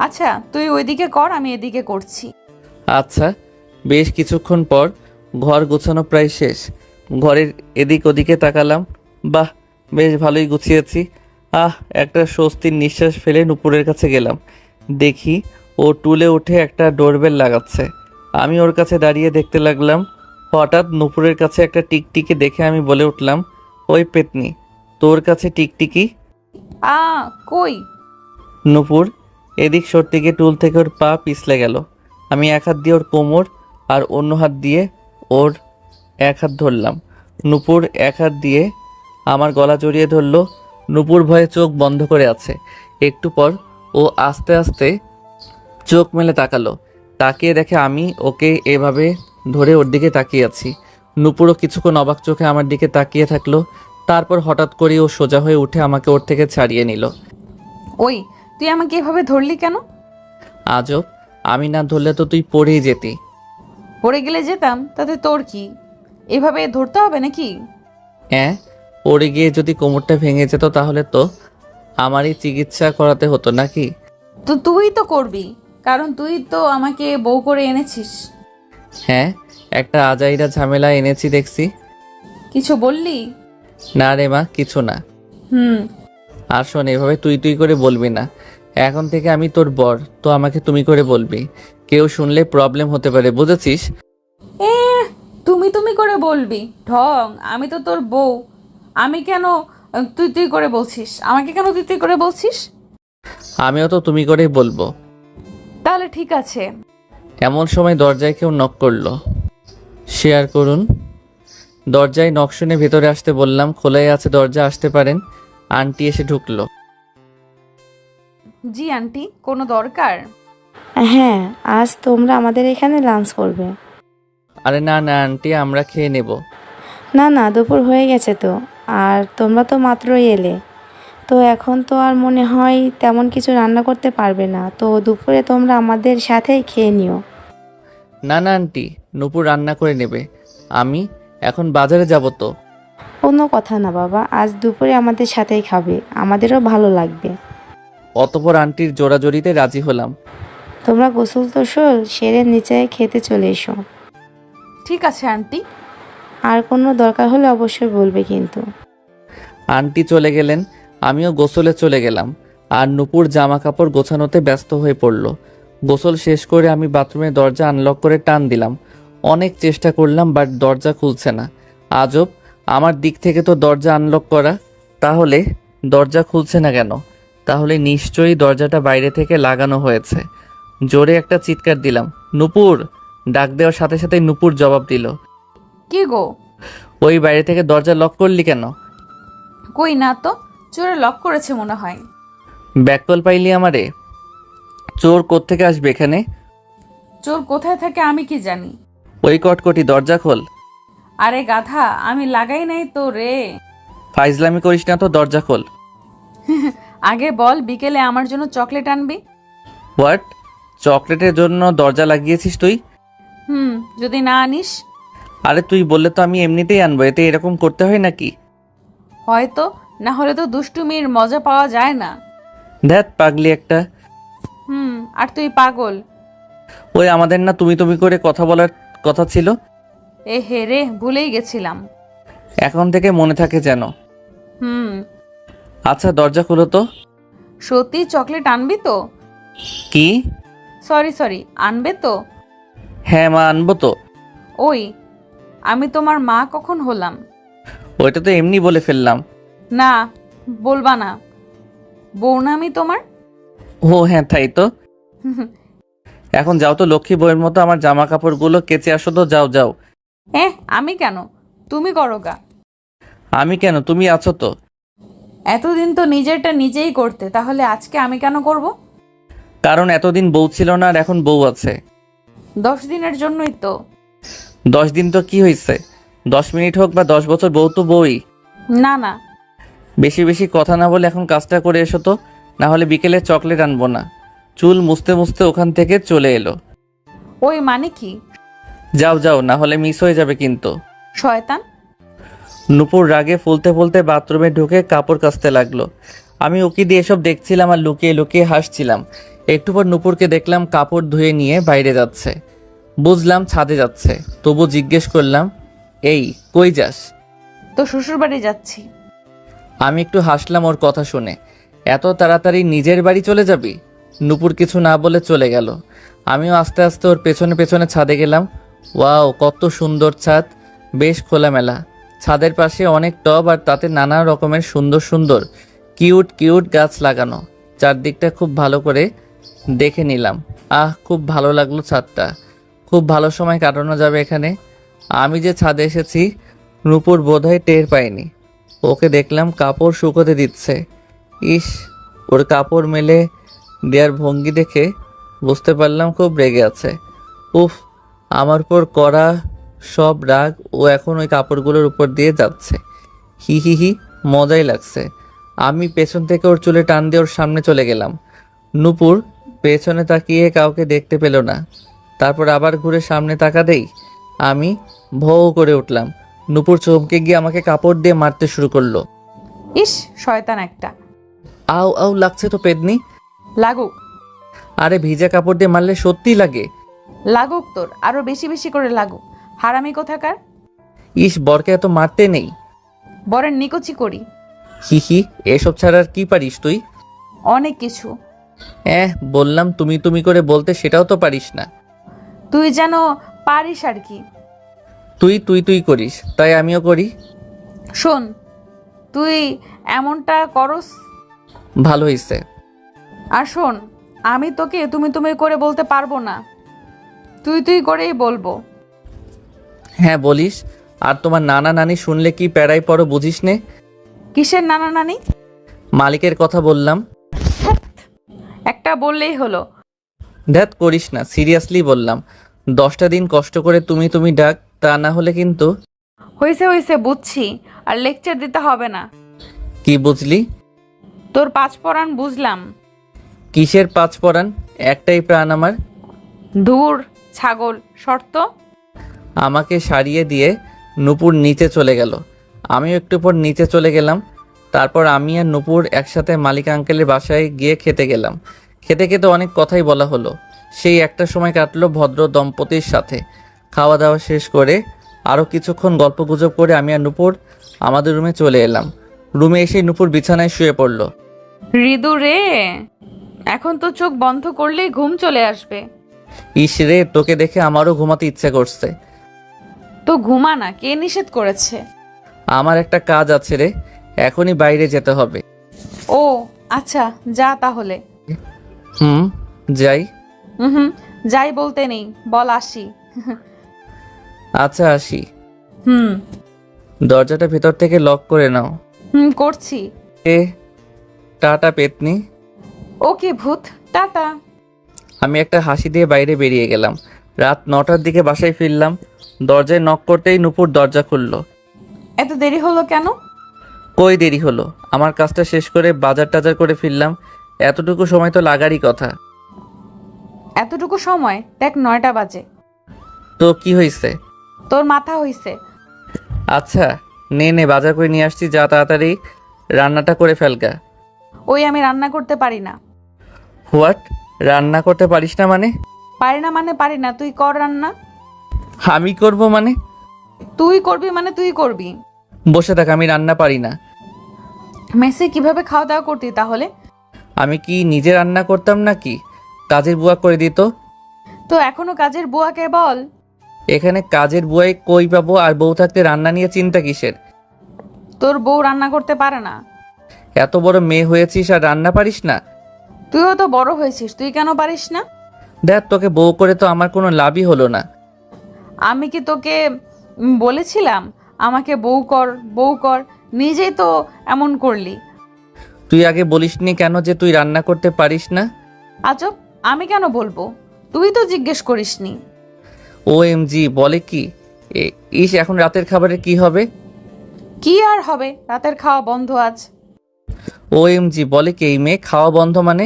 D: আচ্ছা তুই ওইদিকে কর, আমি এদিকে করছি।
A: আচ্ছা। বেশ কিছুক্ষণ পর ঘর গোছানো প্রায় শেষ। ঘরের এদিক ওদিকে তাকালাম, বাহ বেশ ভালোই গুছিয়েছি। একটা স্বস্তির নিঃশ্বাস ফেলে নুপুরের কাছে গেলাম। দেখি ও টুলে উঠে একটা ডোরবেল লাগাচ্ছে। আমি ওর কাছে দাঁড়িয়ে দেখতে লাগলাম। হঠাৎ নুপুরের কাছে একটা টিকটিকি দেখে আমি বলে উঠলাম, ওই পেতনি, তোর কাছে টিকটিকি?
D: আ কই?
A: নূপুর এদিক সরতে গিয়ে টুল থেকে ওর পা পিছলে গেল। আমি এক হাত দিয়ে ওর কোমর আর অন্য হাত দিয়ে ওর এক হাত ধরলাম। নূপুর এক হাত দিয়ে আমার গলা জড়িয়ে ধরলো। নূপুর ভয়ে চোখ বন্ধ করে আছে। একটু পর ও আস্তে আস্তে চোখ মেলে তাকালো। তাকিয়ে দেখে আমি ওকে এভাবে ধরে ওর দিকে তাকিয়ে আছি। নূপুরও কিছুক্ষণ অবাক চোখে আমার দিকে তাকিয়ে থাকলো। তারপর হঠাৎ করে ও সোজা হয়ে উঠে আমাকে ওর থেকে ছাড়িয়ে নিল।
D: ওই, তুই আমাকে এভাবে ধরলি কেন?
A: আজব, আমি না ধরলে তো তুই পড়েই যেতি।
D: পড়ে গেলে যেতাম, তাতে তোর কি? এভাবে ধরতে হবে নাকি?
A: হ্যাঁ, পড়ে গিয়ে যদি কোমরটা ভেঙে যেত তাহলে তো আমারই চিকিৎসা করাতে হতো নাকি?
D: তো তুই তো করবি, কারণ তুই তো আমাকে বউ করে এনেছিস।
A: হ্যাঁ, একটা আজাইরা ঝামেলা এনেছি দেখছি।
D: কিছু বললি?
A: না রে মা, কিছু না।
D: হুম।
A: আর শোন, এভাবে তুই তুই করে বলবি না। এখন থেকে আমি তোর বর, তো আমাকে তুমি করে বলবি। কেউ শুনলে প্রবলেম হতে পারে, বুঝেছিস?
D: এ, তুমি তুমি করে বলবি ঢং? আমি তো তোর বউ। আমি কেন তুই তুই করে বলছিস? আমাকে কেন তুই তুই করে বলছিস?
A: আমিও তো তুমি করেই বলবো।
D: তাহলে ঠিক আছে।
A: এমন সময় দরজায় কেউ নক করলো। শেয়ার করুন। দরজায় নক শুনে ভেতরে আসতে বললাম। খোলাই আছে দরজা, আসতে পারেন। আন্টি এসে ঢুকলো।
D: জি আন্টি, কোনো দরকার?
G: হ্যাঁ, আজ তোমরা আমাদের এখানে লাঞ্চ করবে।
A: আরে না না আন্টি, আমরা খেয়ে নেব।
G: না না, দুপুর হয়ে গেছে তো। আর তোমরা তো মাত্রই এলে, তো এখন তো আর মনে হয় তেমন কিছু রান্না করতে পারবে না, তো দুপুরে তোমরা আমাদের সাথেই খেয়ে নিও।
A: না না আন্টি, নূপুর রান্না করে নেবে। আমি এখন বাজারে যাব তো।
G: কোনো কথা না বাবা, আজ দুপুরে আমাদের সাথেই খাবে, আমাদেরও ভালো লাগবে।
A: অতপর আন্টির জোড়াজড়িতে রাজি হলাম।
G: তোমরা গোসল টোসল সেরে নিচে খেতে চলে এসো।
D: ঠিক আছে আন্টি।
G: আর কোনো দরকার হলে অবশ্যই বলবে কিন্তু।
A: আন্টি চলে গেলেন, আমিও গোসলে চলে গেলাম। আর নূপুর জামা কাপড় গোছানোতে ব্যস্ত হয়ে পড়ল। গোসল শেষ করে আমি বাথরুমের দরজা আনলক করে টান দিলাম। অনেক চেষ্টা করলাম, বাট দরজা খুলছে না। আজব, আমার দিক থেকে তো দরজা আনলক করা, তাহলে দরজা খুলছে না কেন? তাহলে নিশ্চয়ই দরজাটা বাইরে থেকে লাগানো হয়েছে। জোরে একটা চিৎকার দিলাম, নূপুর! ডাক দেওয়ার সাথে সাথে নূপুর জবাব দিল।
D: কি গো?
A: ওই বাইরে থেকে দরজা লক করলি কেন?
D: কই না তো, চোরে লক করেছে মনে হয়।
A: ব্যাককল পাইলি আমারে? চোর কোত্থেকে আসবে এখানে?
D: চোর কোথায় থাকে আমি কি জানি?
A: ওই কটকটি, দরজা খোল।
D: আরে গাধা, আমি লাগাই নাই তো রে।
A: ফাইজলামি করিস না তো, দরজা খোল।
D: আগে বল, বিকেলে আমার জন্য চকলেট আনবি?
A: হোয়াট? চকলেটের জন্য দরজা লাগিয়েছিস তুই?
D: হুম, যদি না আনিস?
A: আরে তুই বললে তো আমি এমনিতেই আনবো, এতে এরকম করতে হয় নাকি?
D: হয়তো, না হলে তো দুষ্টুমির মজা পাওয়া যায় না।
A: ধ্যাত পাগলি একটা।
D: হুম, আর তুই পাগল।
A: ওই আমাদের না তুমি তুমি করে কথা বলার কথা ছিল।
D: এ হে রে, ভুলেই গেছিলাম।
A: এখন থেকে মনে থাকে যেন।
D: হুম।
A: আচ্ছা দরজা খোলো তো।
D: সত্যি চকলেট আনবি তো?
A: কি?
D: সরি, আনবে তো?
A: হ্যাঁ মা, আনবো তো।
D: ওই, আমি তোমার মা কখন হলাম?
A: ওইটা তো এমনি বলে ফেললাম।
D: না, বলবা না। বউ না আমি তোমার?
A: ও হ্যাঁ, তাই তো। এখন যাও তো, লক্ষ্মী বউয়ের মতো আমার জামা কাপড়গুলো কেচে আসো তো, যাও যাও।
D: আমি কেন? তুমি করো গা।
A: আমি কেন? তুমি আছো তো।
D: এতদিন তো নিজেরটা নিজেই করতে, তাহলে আজকে আমি কেন করব?
A: কারণ এতদিন বউ ছিল না, আর এখন বউ আছে।
D: 10 দিনের জন্যই তো।
A: 10 দিন তো কি হয়েছে? 10 মিনিট হোক বা 10 বছর, বউ তো বউই।
D: না না।
A: বেশি বেশি কথা না বলে এখন কাজটা করে এসো তো, না হলে বিকেলে চকলেট আনবো না। চুল মুছতে মুছতে ওখান থেকে চলে এলো।
D: ওই মানে কি?
A: যাও যাও, না হলে মিস হয়ে যাবে কিন্তু।
D: শয়তান।
A: নূপুর রাগে ফুলতে ফুলতে বাথরুমে ঢুকে কাপড় কাচতে লাগলো। আমি উকি দিয়ে এসব দেখছিলাম আর লুকিয়ে লুকিয়ে হাসছিলাম। একটু পর নূপুরকে দেখলাম কাপড় ধুয়ে নিয়ে বাইরে যাচ্ছে। বুঝলাম ছাদে যাচ্ছে, তবু জিজ্ঞেস করলাম, এই কই যাস?
D: তো শ্বশুর বাড়ি যাচ্ছি।
A: আমি একটু হাসলাম ওর কথা শুনে। এত তাড়াতাড়ি নিজের বাড়ি চলে যাবি? নূপুর কিছু না বলে চলে গেল। আমিও আস্তে আস্তে ওর পেছনে পেছনে ছাদে গেলাম। ওয়াও, কত সুন্দর ছাদ! বেশ খোলামেলা। ছাদের পাশে অনেক টব, আর তাতে নানা রকমের সুন্দর সুন্দর কিউট কিউট গাছ লাগানো, চারদিকটা খুব ভালো করে দেখে নিলাম। খুব ভালো লাগলো ছাদটা, খুব ভালো সময় কাটানো যাবে এখানে। আমি যে ছাদে এসেছি নূপুর বোধহয় টের পায়নি। ওকে দেখলাম কাপড় শুকোতে দিচ্ছে। ইস, ওর কাপড় মেলে দেওয়ার ভঙ্গি দেখে বুঝতে পারলাম খুব রেগে আছে। উফ, আমার উপর করা সব রাগ ও এখন ওই কাপড়গুলোর উপর দিয়ে যাচ্ছে। হি হি হি, মজাই লাগছে। আমি পেছন থেকে ওর চুলে টান দিয়ে ওর সামনে চলে গেলাম। নূপুর পেছনে তাকিয়ে কাউকে দেখতে পেল না। তারপর আবার ঘুরে সামনে তাকাতেই আমি ভৌ করে উঠলাম। নূপুর চমকে গিয়ে আমাকে কাপড় দিয়ে মারতে শুরু করলো।
D: ইস, শয়তান একটা।
A: আউ আউ লাগছে তো পেদনি।
D: লাগুক।
A: আরে ভিজা কাপড় দিয়ে মারলে সত্যি লাগে।
D: লাগুক তোর, আরো বেশি বেশি করে লাগুক। হারামি কোথাকার।
A: ইস, বরকে এত মারতে নেই।
D: বরের নিকুচি করি।
A: হি হি, এসব ছাড়া আর কি পারিস তুই?
D: অনেক কিছু।
A: বললাম তুমি তুমি করে বলতে, সেটাও তো পারিস না।
D: তুই যেন পারিস আর কি।
A: তুই তুই তুই করিস, তাই আমিও করি।
D: শোন, তুই এমনটা করস।
A: ভালো হয়েছে।
D: আর শোন, আমি তোকে তুমি তুমি করে বলতে পারবো না, তুই তুই করেই বলবো।
A: হ্যাঁ বলিস। আর তোমার নানা নানি শুনলে কি প্যারাই পড়ো বুঝিস নে।
D: কিসের নানা নানি?
A: মালিকের কথা বললাম।
D: একটা বললেই হলো।
A: ধ্যাত করিস না, সিরিয়াসলি বললাম। 10টা দিন কষ্ট করে তুমি তুমি ডাক, তা না হলে কিন্তু।
D: হয়েছে হয়েছে, বুঝছি। আর লেকচার দিতে হবে না।
A: কি বুঝলি?
D: তোর 5 পরাণ বুঝলাম।
A: কিসের 5 পরাণ? একটাই প্রাণ আমার।
D: ধুর ছাগল, শর্ত।
A: আমাকে সারিয়ে দিয়ে নূপুর নিচে চলে গেল। আমিও একটু পর নিচে চলে গেলাম। তারপর আমি আর নূপুর একসাথে মালিক আঙ্কেলের বাসায় গিয়ে খেতে গেলাম। খেতে খেতে অনেক কথাই বলা হলো। সেই একটা সময় কাটলো ভদ্র দম্পতির সাথে। খাওয়া দাওয়া শেষ করে আরও কিছুক্ষণ গল্পগুজব করে আমি আর নূপুর আমাদের রুমে চলে এলাম। রুমে এসে নূপুর বিছানায় শুয়ে পড়ল।
D: হৃদু রে, এখন তো চোখ বন্ধ করলেই ঘুম চলে আসবে।
A: ইস রে, তোকে দেখে আমারও ঘুমাতে ইচ্ছে করছে।
D: তো ঘুমা না, কে নিষেধ করেছে?
A: আমার একটা কাজ আছে রে, এখনই বাইরে যেতে হবে।
D: ও আচ্ছা, যা তাহলে।
A: যাই।
D: হুম, যাই বলতে নেই, বল আসি।
A: আচ্ছা আসি।
D: হুম
A: দরজাটা ভেতর থেকে লক করে নাও।
D: করছি।
A: টাটা পেতনি।
D: ওকে ভূত, টাটা।
A: আমি একটা হাসি দিয়ে বাইরে বেরিয়ে গেলাম। রাত 9টার দিকে বাসায় ফিরলাম। দরজায় নক করতেই নূপুর দরজা খুলল।
D: এত দেরি হলো কেন?
A: কই দেরি হলো, আমার কাজটা শেষ করে বাজার টাজার করে ফিরলাম। এতটুকু সময় তো লাগারই কথা।
D: এতটুকু সময়? দেখ 9টা বাজে।
A: তো কি হয়েছে?
D: তোর মাথা হইছে।
A: আচ্ছা নে নে, বাজার করে নিয়ে আসছি, যা তাড়াতাড়ি রান্নাটা করে ফেলগা।
D: ওই আমি রান্না করতে পারি না।
A: হোয়াট? রান্না করতে পারিস না মানে?
D: পারি না মানে পারি না, তুই কর রান্না।
A: আমি করব মানে?
D: তুই করবি মানে তুই করবি।
A: বসে থাক, আমি রান্না পারি না।
D: মেসে কিভাবে খাওয়া দাওয়া করতি তাহলে?
A: আমি কি নিজে রান্না করতাম নাকি কাজের বুয়া করে দিত?
D: তো এখনো কাজের বুয়াকে বল।
A: এখানে কাজের বুয়াই কই পাবো? আর বউ থাকতে রান্না নিয়ে চিন্তা কিসের?
D: তোর বউ রান্না করতে পারে না?
A: এত বড় মেয়ে হয়েছিস আর রান্না পারিস না?
D: তুইও তো বড় হয়েছিস, তুই কেন পারিস না?
A: দেখ, তোকে বউ করে তো আমার কোনো লাভই হলো না।
D: আমি কি তোকে বলেছিলাম আমাকে বউ কর বউ কর? নিজেই তো এমন করলি।
A: তুই আগে বলিসনি কেন যে তুই রান্না করতে পারিস না?
D: আজব, আমি কেন বলবো? তুই তো জিজ্ঞেস করিসনি।
A: OMG, বলে কি? ইস, এখন রাতের খাবারের কি হবে?
D: কি আর হবে, রাতের খাওয়া বন্ধ আজ।
A: OMG, বলে কি এই মেয়ে? খাওয়া বন্ধ মানে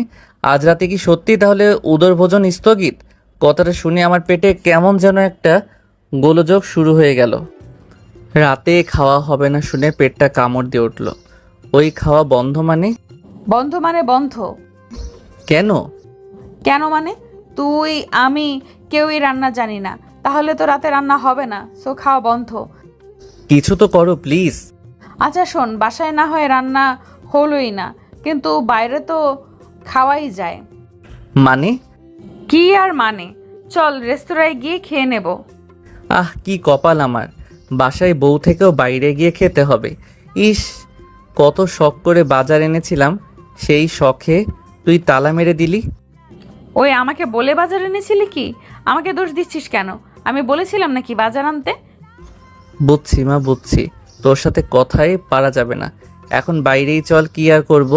A: আজ রাতে কি সত্যি তাহলে উদর ভোজন স্থগিত? কথাটা শুনে আমার পেটে কেমন যেন একটা গোলযোগ শুরু হয়ে গেল। রাতে খাওয়া হবে না শুনে পেটটা কামড় দিয়ে উঠল। ওই খাওয়া বন্ধ মানে?
D: বন্ধ মানে বন্ধ।
A: কেন?
D: কেন মানে তুই আমি কেউই রান্না জানি না, তাহলে তো রাতে রান্না হবে না, সো খাওয়া বন্ধ।
A: কিছু তো করো প্লিজ।
D: আচ্ছা শোন, বাসায় না হয় রান্না হলোই না, কিন্তু বাইরে তো খাওয়াই যায়।
A: মানে?
D: কি আর মানে, চল রেস্তোরাঁয় গিয়ে খেয়ে নেব।
A: কি কপাল আমার, বাসায় বউ থেকেও বাইরে গিয়ে খেতে হবে। ইস, কত শখ করে বাজার এনেছিলাম, সেই শখে তুই তালা মেরে দিলি।
D: ওই আমাকে বলে বাজার এনেছিলি কি? আমাকে দোষ দিচ্ছিস কেন? আমি বলেছিলাম নাকি বাজার আনতে?
A: বুঝছি মা, বুঝছি। তোর সাথে কথাই পারা যাবে না। এখন বাইরেই চল, কি আর করব।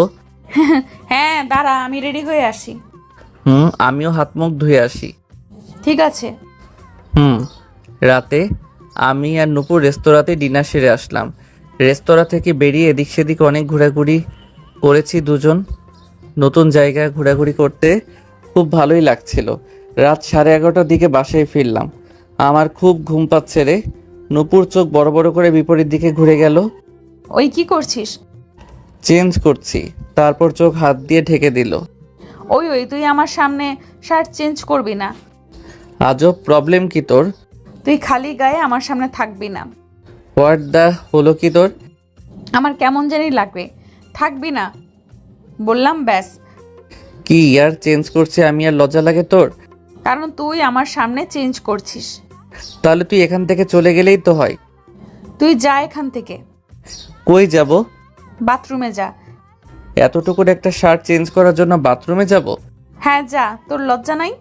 D: হ্যাঁ দাঁড়া, আমি রেডি হয়ে আসি।
A: আমিও হাত মুখ ধুয়ে আসি।
D: ঠিক আছে।
A: রাতে আমি আর নূপুর রেস্তোরাঁতে ডিনার সেরে আসলাম। রেস্তোরাঁ থেকে বেরিয়ে এদিক সেদিক অনেক ঘোরাঘুরি করেছি দুজন। নতুন জায়গায় ঘোরাঘুরি করতে খুব ভালোই লাগছিল। রাত 11:30টার দিকে বাসায় ফিরলাম। আমার খুব ঘুম পাচ্ছে রে। নূপুর চোখ বড় বড় করে বিপরীত দিকে ঘুরে গেল।
D: ওই কি করছিস?
A: চেঞ্জ করছি। তারপর চোখ হাত দিয়ে ঢেকে দিল।
D: ওই ওই তুই আমার সামনে শার্ট চেঞ্জ করবি না।
A: আজব, প্রবলেম কি তোর?
D: তুই খালি গায়ে আমার সামনে থাকবি না।
A: হোয়াট দা হলো কি তোর?
D: আমার কেমন জানি লাগবে, থাকবি না বললাম, ব্যাস।
A: কি আর চেঞ্জ করছি আমি, আর লজ্জা লাগে তোর?
D: কারণ তুই আমার সামনে চেঞ্জ করছিস।
A: তাহলে তুই এখান থেকে চলে গেলেই তো হয়।
D: তুই যা এখান থেকে।
A: কই যাব?
D: বাথরুমে যা।
A: এতটুকুর একটা শার্ট চেঞ্জ করার জন্য বাথরুমে যাব?
D: হ্যাঁ যা, তোর লজ্জা নাই?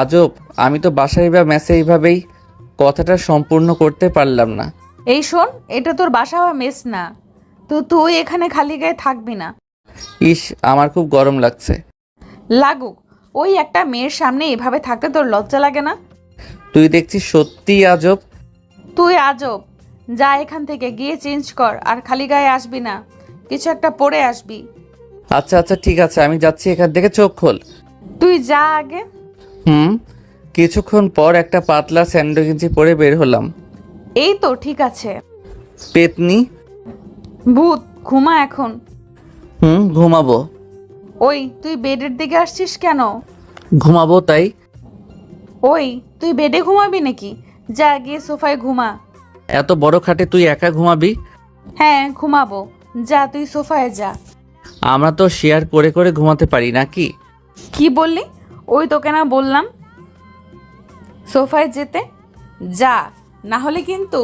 A: আজব, আমি তো বাসায় বা মেসে এইভাবেই কথাটা সম্পূর্ণ করতে পারলাম না।
D: এই শোন, এটা তোর বাসা বা মেস না, তো তুই এখানে খালি গায়ে থাকবি না।
A: ইস, আমার খুব গরম লাগছে।
D: লাগুক, ওই একটা মেয়ের সামনে এভাবে থাকতে তোর লজ্জা লাগে না?
A: তুই দেখছিস সত্যিই আজব।
D: তুই আজব। যা এখান থেকে, গিয়ে চেঞ্জ কর, আর খালি গায়ে আসবি না, কিছু একটা পরে আসবি।
A: আচ্ছা আচ্ছা ঠিক আছে, আমি যাচ্ছি, এখান থেকে চোখ খোল।
D: তুই যা আগে।
A: কিছুক্ষণ পর একটা পাতলা স্যান্ডো গেঞ্জি পরে বের হলাম।
D: এই তো ঠিক আছে।
A: পেতনি।
D: ভূত, ঘুমা এখন।
A: ঘুমাবো।
D: ওই তুই বেডের দিকে আসছিস কেন?
A: ঘুমাবো তাই।
D: ওই তুই বেডে ঘুমাবি নাকি? যা গিয়ে সোফায় ঘুমা।
A: এত বড় খাটে তুই একা ঘুমাবি?
D: হ্যাঁ ঘুমাবো, যা তুই সোফায় যা।
A: আমরা তো শেয়ার করে করে ঘুমাতে পারি নাকি?
D: কি বললি? ওই তোকে না বললাম সোফায় যেতে, যা, না হলে কিন্তু।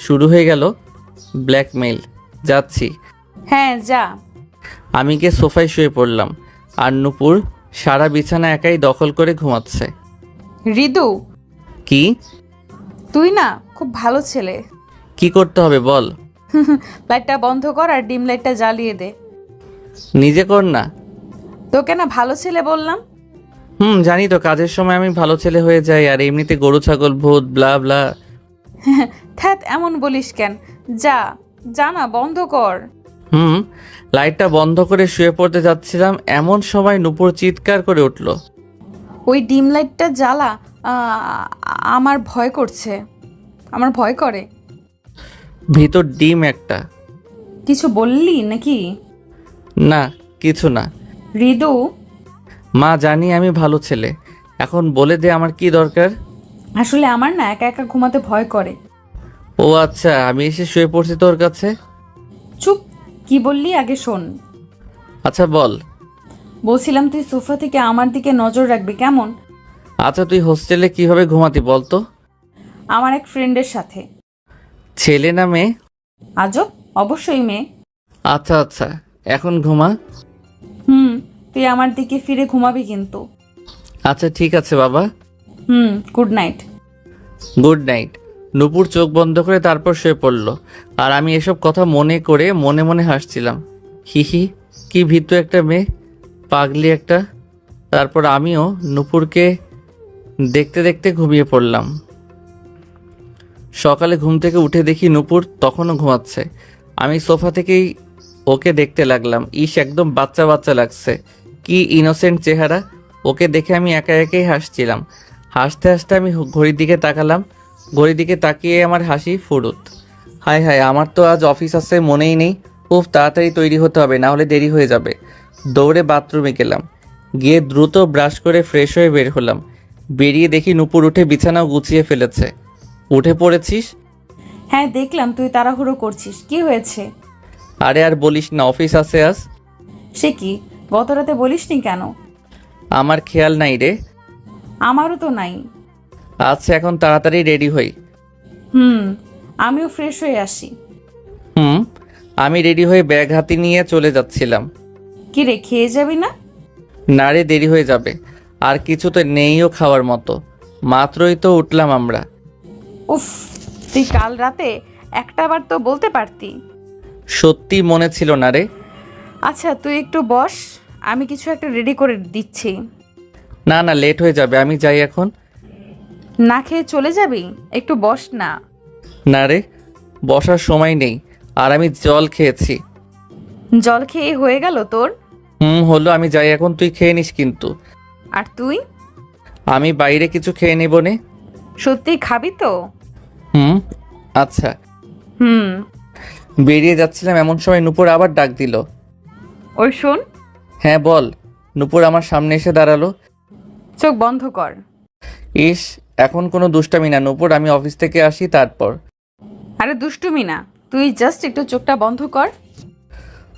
A: শুরু হয়ে গেল ব্ল্যাকমেইল। যাচ্ছি।
D: হ্যাঁ যা।
A: আমি গিয়ে সোফায় শুয়ে পড়লাম, আর নূপুর সারা বিছানা একাই দখল করে ঘুমাচ্ছে।
D: হৃদু,
A: কি?
D: তুই না খুব ভালো ছেলে।
A: কি করতে হবে বল?
D: লাইটটা বন্ধ কর আর ডিম লাইটটা জ্বালিয়ে দে।
A: নিজে কর না।
D: তোকে না ভালো ছেলে বললাম।
A: জানি তো, কাজের সময় আমি ভালো ছেলে হয়ে যাই, আর এমনিতে গরু ছাগল ভূত ব্লা ব্লা।
D: থ্যাত, এমন বলিস কেন? যা, যা না, বন্ধ কর।
A: লাইটটা বন্ধ করে শুয়ে পড়তে যাচ্ছিলাম, এমন সময় নূপুর চিৎকার করে উঠল।
D: ওই ডিম লাইটটা জ্বালা। আমার ভয় করছে, আমার ভয় করে।
A: ভিতর ডিম একটা।
D: কিছু বললি নাকি?
A: না, কিছু না।
D: হৃদু,
A: মা, জানি আমি ভালো ছেলে, এখন বলে দে আমার কি দরকার।
D: আসলে আমার না একা একা ঘুমাতে ভয় করে।
A: ও আচ্ছা, আমি এসে শুয়ে পড়ছি তোর কাছে।
D: চুপ, কি বললি আগে শোন।
A: আচ্ছা বল।
D: বলছিলাম তুই সোফা থেকে আমার দিকে নজর রাখবি, কেমন?
A: আচ্ছা, তুই হোস্টেলে কিভাবে ঘুমাতি বলতো?
D: আমার এক ফ্রেন্ডের সাথে।
A: ছেলে না মেয়ে?
D: আজব, অবশ্যই মেয়ে।
A: আচ্ছা আচ্ছা, এখন ঘুমা।
D: তুই আমার দিকে ফিরে ঘুমাবি কিন্তু।
A: আচ্ছা ঠিক আছে বাবা।
D: Good night.
A: Good night. Nupur চোখ বন্ধ করে তারপর শুয়ে পড়ল, আর আমি এসব কথা মনে করে মনে মনে হাসছিলাম। হিহি, কি ভীতু একটা মেয়ে, পাগলি একটা। তারপর আমিও নূপুরকে দেখতে দেখতে ঘুমিয়ে পড়লাম। সকালে ঘুম থেকে উঠে দেখি নূপুর তখনও ঘুমাচ্ছে। আমি সোফা থেকেই ওকে দেখতে লাগলাম। ইস, একদম বাচ্চা বাচ্চা লাগছে, কি ইনোসেন্ট চেহারা। ওকে দেখে আমি একা একাই হাসছিলাম। হাসতে হাসতে আমি ঘড়ির দিকে তাকালাম। ঘড়ির দিকে তাকিয়ে আমার হাসি ফুরুত। হায় হায়, আমার তো আজ অফিস আছে মনেই নেই। খুব তাড়াতাড়ি তৈরি হতে হবে, না হলে দেরি হয়ে যাবে। দৌড়ে বাথরুমে গেলাম, গিয়ে দ্রুত ব্রাশ করে ফ্রেশ হয়ে বের হলাম। বেরিয়ে দেখি নূপুর উঠে বিছানাও গুছিয়ে ফেলেছে। উঠে পড়েছিস?
D: হ্যাঁ দেখলাম তুই তাড়াহুড়ো করছিস, কি হয়েছে?
A: আরে আর বলিস না, অফিস আছে আজ।
D: সে কি, গত রাতে বলিসনি কেন?
A: আমার খেয়াল নাই রে।
D: আমারও তো নাই।
A: আচ্ছা, এখন তাড়াতাড়ি রেডি হই।
D: আমিও ফ্রেশ হয়ে আসি।
A: আমি রেডি হয়ে ব্যাগ হাতে নিয়ে চলে যাচ্ছিলাম।
D: কি রে, খেয়ে যাবি না?
A: না রে, দেরি হয়ে যাবে। আর কিছু তো নেইও খাওয়ার মতো, মাত্রই তো উঠলাম আমরা।
D: উফ, তুই কাল রাতে একটা বার তো বলতে পারতি।
A: সত্যি মনে ছিল না রে।
D: আচ্ছা তুই একটু বস, আমি কিছু একটা রেডি করে দিচ্ছি।
A: না না, লেট হয়ে যাবে, আমি যাই এখন।
D: না খেয়ে চলে যাবি? একটু বস না।
A: না রে, বসার সময় নেই, আর আমি জল খেয়েছি।
D: জল খেয়ে হয়ে গেল তোর?
A: হলো, আমি যাই এখন, তুই খেয়ে নিস কিন্তু।
D: আর তুই?
A: আমি বাইরে কিছু খেয়ে নেব নে।
D: সত্যি খাবি তো?
A: আচ্ছা।
D: হুম।
A: বেরিয়ে যাচ্ছিলাম এমন সময় নূপুর আবার ডাক দিল।
D: ওই শোন।
A: হ্যাঁ বল। নূপুর আমার সামনে এসে দাঁড়ালো।
D: চোখ বন্ধ কর।
A: ইস, এখন কোনো দুষ্টামি না নূপুর, আমি অফিস থেকে আসি তারপর।
D: আরে দুষ্টুমি না, তুই জাস্ট একটু চোখটা বন্ধ কর।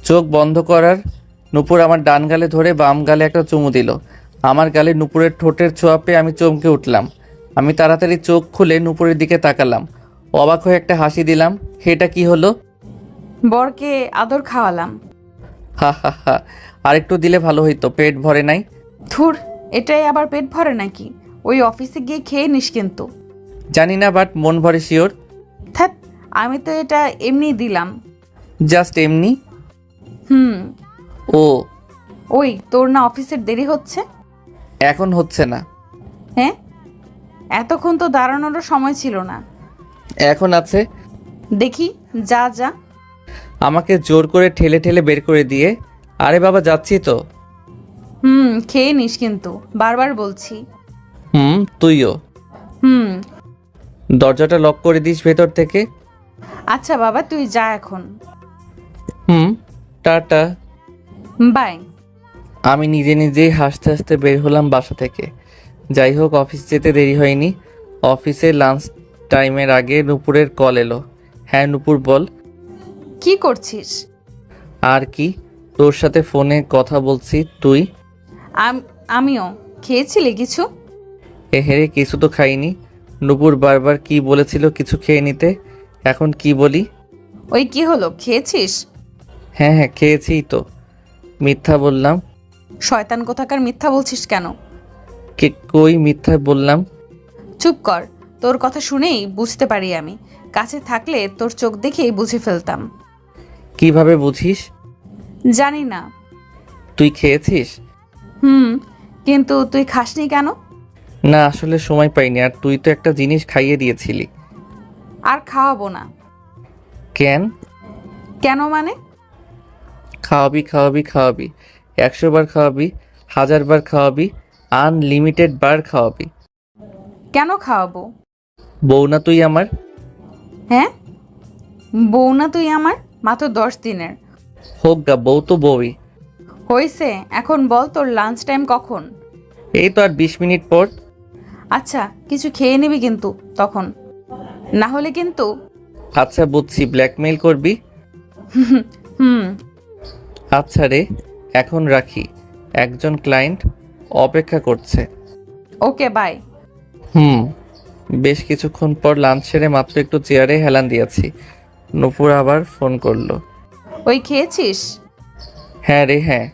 A: চোখ বন্ধ করার নূপুর আমার ডান গালে ধরে বাম গালে একটা চুমু দিল। আমার গালে নূপুরের ঠোঁটের ছোঁয়া পেয়ে আমি চমকে উঠলাম। আমি তাড়াতাড়ি চোখ খুলে নূপুরের দিকে তাকালাম, অবাক হয়ে একটা হাসি দিলাম। এটা কি হলো?
D: বরকে আদর খাওয়ালাম।
A: হা হা হা, আরেকটু দিলে ভালো হইতো, পেট ভরে নাই।
D: থুর, এটাই আবার পেট ভরে নাকি? ওই অফিসে গিয়ে খেয়ে নিস কিন্তু।
A: জানি না, বাট মন ভরে শিওর।
D: থ্যাত, আমি তো এটা এমনি দিলাম।
A: জাস্ট এমনি?
D: হুম।
A: ও।
D: ওই তোর না অফিসের দেরি হচ্ছে?
A: এখন হচ্ছে না।
D: হ্যাঁ, এতক্ষণ তো দাঁড়ানোরও সময় ছিল না।
A: এখন আছে।
D: দেখি, যা যা।
A: আমাকে জোর করে ঠেলে ঠেলে বের করে দিয়ে, আরে বাবা যাচ্ছি তো।
D: খেয়ে নিস কিন্তু, বারবার বলছি।
A: তুইও।
D: হুম।
A: দরজাটা লক করে দিস ভেতর থেকে।
D: আচ্ছা বাবা, তুই যা এখন।
A: টাটা।
D: বাই।
A: আমি নিজে নিজেই হাসতে হাসতে বের হলাম বাসা থেকে। যাই হোক, অফিস যেতে দেরি হয়নি। অফিসে লাঞ্চ টাইমের আগে নূপুরের কল এলো। হ্যাঁ নূপুর বল।
D: কি করছিস?
A: আর কি, তোর সাথে ফোনে কথা বলছি। তুই?
D: আমিও। খেয়েছিলি কিছু?
A: হেরে কিছু তো খাইনি। নূপুর বারবার কি বলেছিল কিছু খেয়ে নিতে, এখন কি বলি?
D: ওই কি হলো, খেয়েছিস?
A: হ্যাঁ হ্যাঁ, খেয়েছি তো। মিথ্যা বললাম?
D: শয়তান কোথাকার, মিথ্যা বলছিস কেন?
A: কই মিথ্যা বললাম?
D: চুপ কর, তোর কথা শুনেই বুঝতে পারি আমি। কাছে থাকলে তোর চোখ দেখেই বুঝে ফেলতাম।
A: কিভাবে বুঝিস?
D: জানি না।
A: তুই খেয়েছিস?
D: কিন্তু তুই খাসনি কেন?
A: না, আসলে সময় পাইনি, আর তুই তো একটা জিনিস খাইয়ে দিয়েছিলি।
D: আর খাওয়াবো না।
A: কেন?
D: কেন মানে?
A: খাওয়াবি খাওয়াবি খাওয়াবি, 100 বার খাওয়াবি, 1000 বার খাওয়াবি, আনলিমিটেড বার খাওয়াবি।
D: কেন খাওয়াবো?
A: বউ না তুই আমার?
D: হ্যাঁ, বউ না তুই আমার? মাত্র 10 দিনের।
A: হোক গা, বউ তো বউই।
D: হয়েছে, এখন বল তোর লাঞ্চ টাইম কখন?
A: এই তো আর 20 মিনিট পর।
D: আচ্ছা, কিছু খেয়ে নিবি কিন্তু তখন, না হলে কিন্তু।
A: আচ্ছা বুঝছি, ব্ল্যাকমেইল করবি।
D: হুম।
A: আচ্ছা রে, এখন রাখি, একজন ক্লায়েন্ট অপেক্ষা করছে।
D: Okay bye.
A: বেশ কিছুক্ষণ পর লাঞ্চ সেরে মাত্র একটু চেয়ারে হেলান দিয়েছি, নূপুর আবার ফোন করলো।
D: ওই খেয়েছিস?
A: হ্যাঁ রে হ্যাঁ।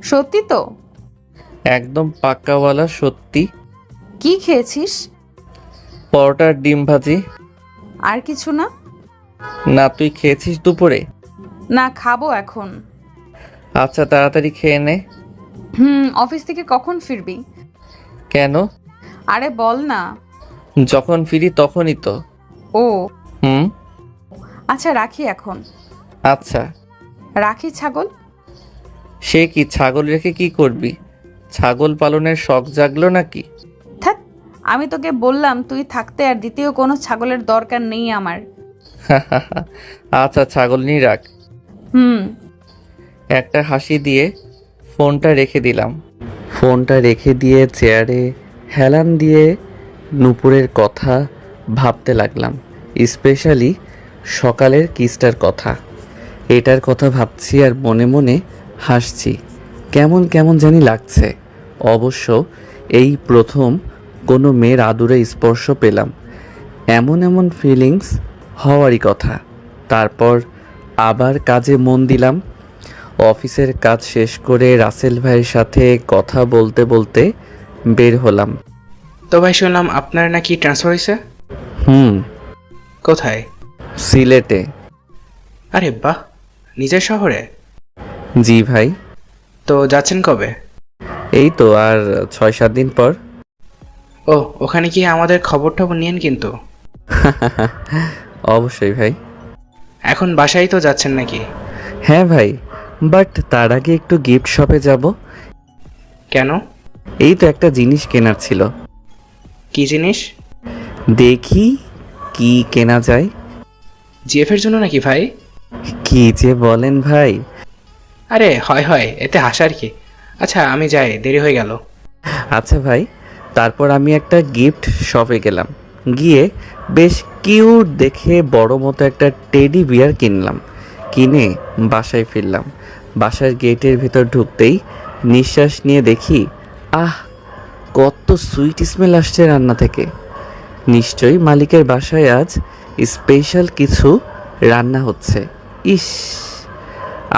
D: সত্যি তো?
A: একদম পাক্কাওয়ালা সত্যি।
D: কি খেয়েছিস?
A: পরোটার ডিম ভাজি।
D: আর কিছু না?
A: না, তুই খেয়েছিস দুপুরে?
D: না, খাবো এখন।
A: আচ্ছা তাড়াতাড়ি খেয়ে নে।
D: অফিস থেকে কখন ফিরবি?
A: কেন?
D: আরে বল না।
A: যখন ফিরি তখনই তো।
D: ও।
A: হুম।
D: আচ্ছা রাখি এখন।
A: আচ্ছা।
D: রাখি ছাগল।
A: সে কি, ছাগল রেখে কি করবি? ছাগল পালনের শখ জাগলো নাকি?
D: থাক, আমি তোকে বললাম তুই থাকতে আর দ্বিতীয় কোনো ছাগলের দরকার নেই আমার।
A: আচ্ছা ছাগল নিয়ে রাখ। একটা হাসি দিয়ে ফোনটা রেখে দিলাম। ফোনটা রেখে দিয়ে চেয়ারে হেলান দিয়ে নূপুরের কথা ভাবতে লাগলাম, স্পেশালি সকালের কিসটার কথা। এটার কথা ভাবছি আর মনে মনে হাসছি। কেমন কেমন জানি লাগছে। অবশ্য এই প্রথম কোনো মেয়ের আদুরে স্পর্শ পেলাম। এমন এমন ফিলিংস হওয়ারই কথা। তারপর আবার কাজে মন দিলাম। অফিসের কাজ শেষ করে রাসেল ভাইয়ের সাথে কথা বলতে বলতে বের হলাম।
C: তো ভাই শুনলাম আপনার নাকি ট্রান্সফার হয়েছে।
A: হুম,
C: কোথায়?
A: সিলেটে।
C: আরে বাহ, নিজের শহরে?
A: জি ভাই।
C: তো যাচ্ছেন কবে?
A: এই তো আর 6-7 দিন পর।
C: ও, ওখানে কি আমাদের খবর টবর নিয়েন কিন্তু।
A: অবশ্যই ভাই।
C: এখন বাসায় তো যাচ্ছেন নাকি?
A: হ্যাঁ ভাই, বাট তার আগে একটু গিফট শপে যাব।
C: কেন?
A: এই তো একটা জিনিস কেনার ছিল।
C: কি জিনিস?
A: দেখি কি কেনা যায়।
C: জিএফ এর জন্য নাকি ভাই?
A: কি যে বলেন ভাই।
C: আরে হয় হয়, এতে হাসার কি। আচ্ছা আমি যাই, দেরি হয়ে গেল।
A: আচ্ছা ভাই, তারপর আমি একটা গিফট শপে গেলাম। গিয়ে বেশ কিউট দেখে বড় মতো একটা টেডি বিয়ার কিনলাম। কিনে বাসায় ফিরলাম। বাসার গেটের ভেতর ঢুকতেই নিঃশ্বাস নিয়ে দেখি, আহ, কত সুইট স্মেল আসছে রান্না থেকে। নিশ্চয়ই মালিকের বাসায় আজ স্পেশাল কিছু রান্না হচ্ছে। ইস,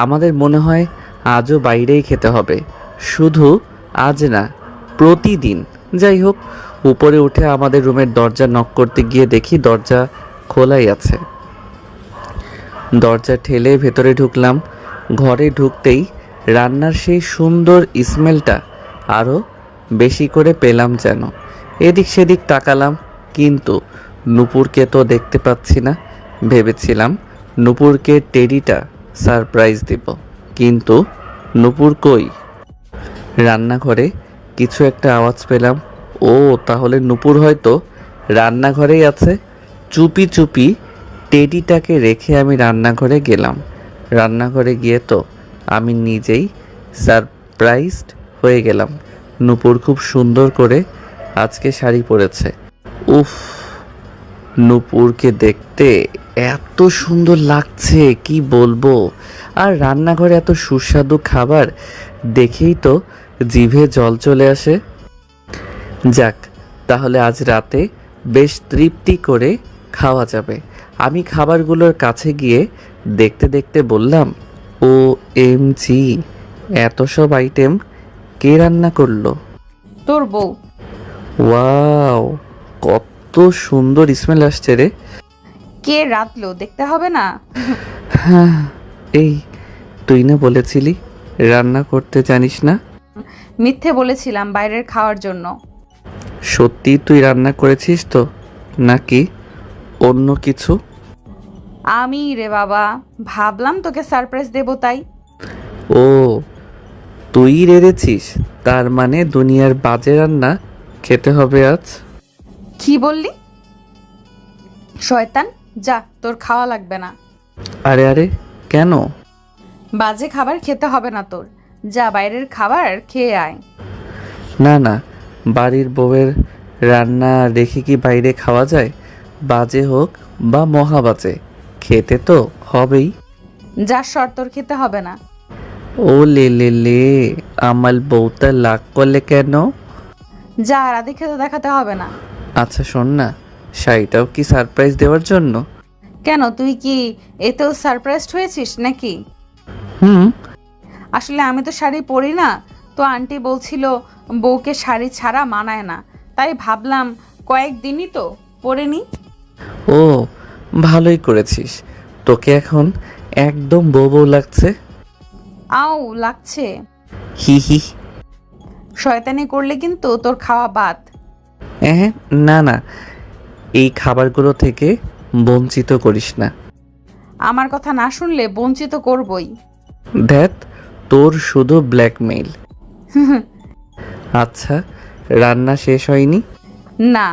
A: আমাদের মনে হয় আজও বাইরেই খেতে হবে। শুধু আজ না, প্রতিদিন। যাই হোক, উপরে উঠে আমাদের রুমের দরজা নক করতে গিয়ে দেখি দরজা খোলাই আছে। দরজা ঠেলে ভেতরে ঢুকলাম। ঘরে ঢুকতেই রান্নার সেই সুন্দর স্মেলটা আরও বেশি করে পেলাম যেন। এদিক সেদিক তাকালাম, কিন্তু নূপুরকে তো দেখতে পাচ্ছি না। ভেবেছিলাম নূপুরকে টেডিটা সারপ্রাইজ দেব, কিন্তু নূপুর কই। রান্নাঘরে কিছু একটা আওয়াজ পেলাম। ও, তাহলে নূপুর হয়তো রান্নাঘরেই আছে। চুপি চুপি টেডিটাকে রেখে আমি রান্নাঘরে গেলাম। রান্নাঘরে গিয়ে তো আমি নিজেই সারপ্রাইজড হয়ে গেলাম। নূপুর খুব সুন্দর করে আজকে শাড়ি পরেছে। উফ, নূপুরকে দেখতে এত সুন্দর লাগছে কি বলবো। আর রান্নাঘরে এত সুস্বাদু খাবার দেখেই তো জিভে জল চলে আসে। যাক, তাহলে আজ রাতে বেশ তৃপ্তি করে খাওয়া যাবে। আমি খাবারগুলোর কাছে গিয়ে দেখতে দেখতে বললাম, ও এম জি, এত সব আইটেম কে রান্না করলো?
D: তোর বউ।
A: ওয়াও, কত সুন্দর স্মেল আসছে রে।
D: কে রাঁধলো দেখতে হবে না?
A: হ্যাঁ, এই তুই না বলেছিলি রান্না করতে জানিস না?
D: মিথ্যে বলেছিলাম বাইরের খাওয়ার জন্য।
A: সত্যি তুই রান্না করেছিস তো, নাকি অন্য কিছু?
D: আমি রে বাবা, ভাবলাম তোকে সারপ্রাইজ দেবো তাই।
A: ও, তুই রেঁধেছিস? তার মানে দুনিয়ার বাজে রান্না খেতে হবে আজ।
D: কি বললি? শয়তান, যা, তোর খাওয়া লাগবে না।
A: আরে আরে, কেন?
D: বাজে খাবার খেতে হবে না তোর। যা, বাইরের খাবার খেয়ে আয়।
A: না না, বাড়ির বউয়ের রান্না রেখে কি বাইরে খাওয়া যায়? বাজে হোক বা মহা বাজে, খেতে তো হবেই।
D: যা, সর, তোর খেতে হবে না।
A: ও লে লে লে, আমার বউটা লাগ করলে কেন?
D: যা, রাধে খেতে দেখাতে হবে না।
A: আচ্ছা শোন না, শাড়িটাও কি সারপ্রাইজ দেওয়ার জন্য?
D: কেন, তুই কি এতেও সারপ্রাইজড হয়েছিস নাকি?
A: হুম।
D: আসলে আমি তো শাড়ি পরি না, তো আন্টি বলছিল বউকে শাড়ি ছাড়া মানায় না, তাই ভাবলাম কয়েকদিনই তো পরে নি।
A: ও, ভালোই করেছিস। তোকে এখন একদম বউ বউ লাগছে।
D: আও লাগছে।
A: হি হি।
D: শয়তানি করলে কিন্তু তোর খাওয়া বাদ।
A: হ্যাঁ, না না, এই খাবারগুলো থেকে বঞ্চিত করিস না।
D: আমার কথা না শুনলে বঞ্চিত করবই।
A: ধ্যাত, তোর শুধু ব্ল্যাকমেইল। আচ্ছা, রান্না শেষ হয়নি?
D: না।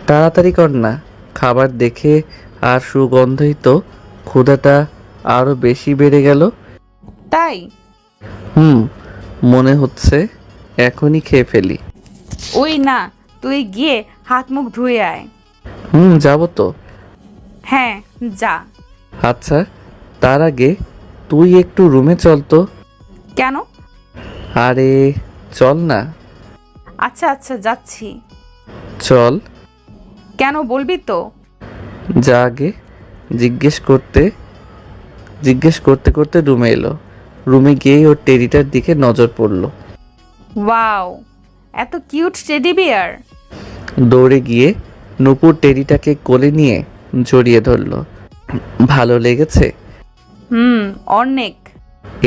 A: তাড়াতাড়ি কর না, খাবার দেখে আর সুগন্ধই তো ক্ষুধাটা আরো বেশি বেড়ে গেল।
D: তাই?
A: হুম, মনে হচ্ছে এখনই খেয়ে ফেলি।
D: ওই না, তুই গিয়ে হাত মুখ ধুয়ে আয়।
A: হুম, যাবো তো।
D: হ্যাঁ, যা।
A: আচ্ছা, তার আগে তুই একটু রুমে চল তো।
D: কেন?
A: আরে চল না।
D: আচ্ছা আচ্ছা, যাচ্ছি।
A: চল।
D: কেন বলবি তো?
A: যা, আগে জিজ্ঞেস করতে জিজ্ঞেস করতে করতে রুমে এলো। রুমে গিয়েই ওর টেডিটার দিকে নজর পড়ল।
D: ওয়াও, এত কিউট টেডি বিয়ার।
A: দৌড়ে গিয়ে নূপুর টেডিটাকে কোলে নিয়ে জড়িয়ে ধরল। ভালো লেগেছে?
D: অনেক।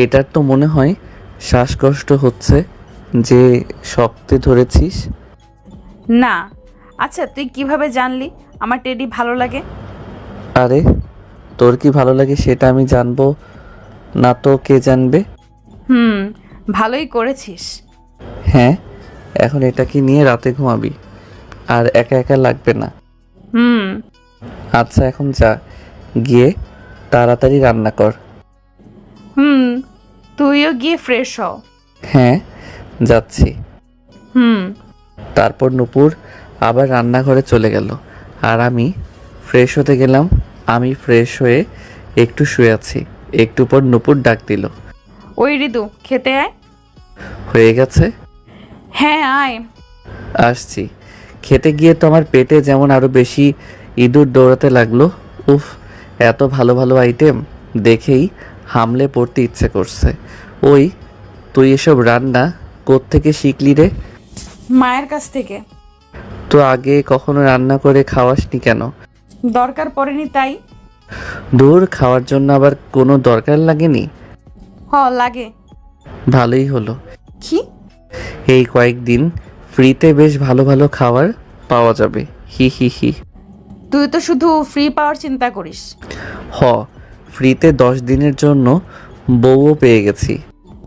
A: এটার তো মনে হয় শ্বাসকষ্ট হচ্ছে যে শক্তে ধরেছিস।
D: না, আচ্ছা তুই কিভাবে জানলি আমার টেডি ভালো লাগে?
A: আরে তোর কি ভালো লাগে সেটা আমি জানবো না তো কে জানবে?
D: ভালোই করেছিস।
A: হ্যাঁ, এখন এটাকে নিয়ে রাতে ঘুমাবি, আর একা একা লাগবে না। আচ্ছা এখন যা, গিয়ে তাড়াতাড়ি রান্না কর।
D: তুইও গিয়ে ফ্রেশ হ।
A: হ্যাঁ যাচ্ছি।
D: হুম।
A: তারপর নূপুর আবার রান্নাঘরে চলে গেল, আর আমি ফ্রেশ হতে গেলাম। আমি ফ্রেশ হয়ে একটু শুয়ে আছি, একটু পর নূপুর ডাক দিল।
D: ওই ঋতু, খেতে আয়।
A: হয়ে গেছে?
D: হ্যাঁ আয়।
A: আসছি। খেতে গিয়ে তো আমার পেটে যেমন আরো বেশি ইঁদুর দৌড়াতে লাগলো। উফ, এত ভালো ভালো আইটেম দেখেই হামলে পড়তে ইচ্ছে করছে। ওই তুই এসব রান্না কোত্থেকে শিখলি রে?
D: মায়ের কাছ থেকে।
A: তো আগে কখনো রান্না করে খাওয়াসনি কেন?
D: দরকার পড়েনি তাই।
A: দূর, খাওয়ার জন্য আবার কোনো দরকার লাগেনি?
D: লাগে।
A: ভালোই হলো।
D: কি?
A: এই কয়েকদিন ফ্রিতে বেশ ভালো ভালো খাবার পাওয়া যাবে। হি হি হি।
D: তুই তো শুধু ফ্রি পাওয়ার চিন্তা করিস।
A: হ, ফ্রিতে 10 দিনের জন্য বউও পেয়ে গেছি।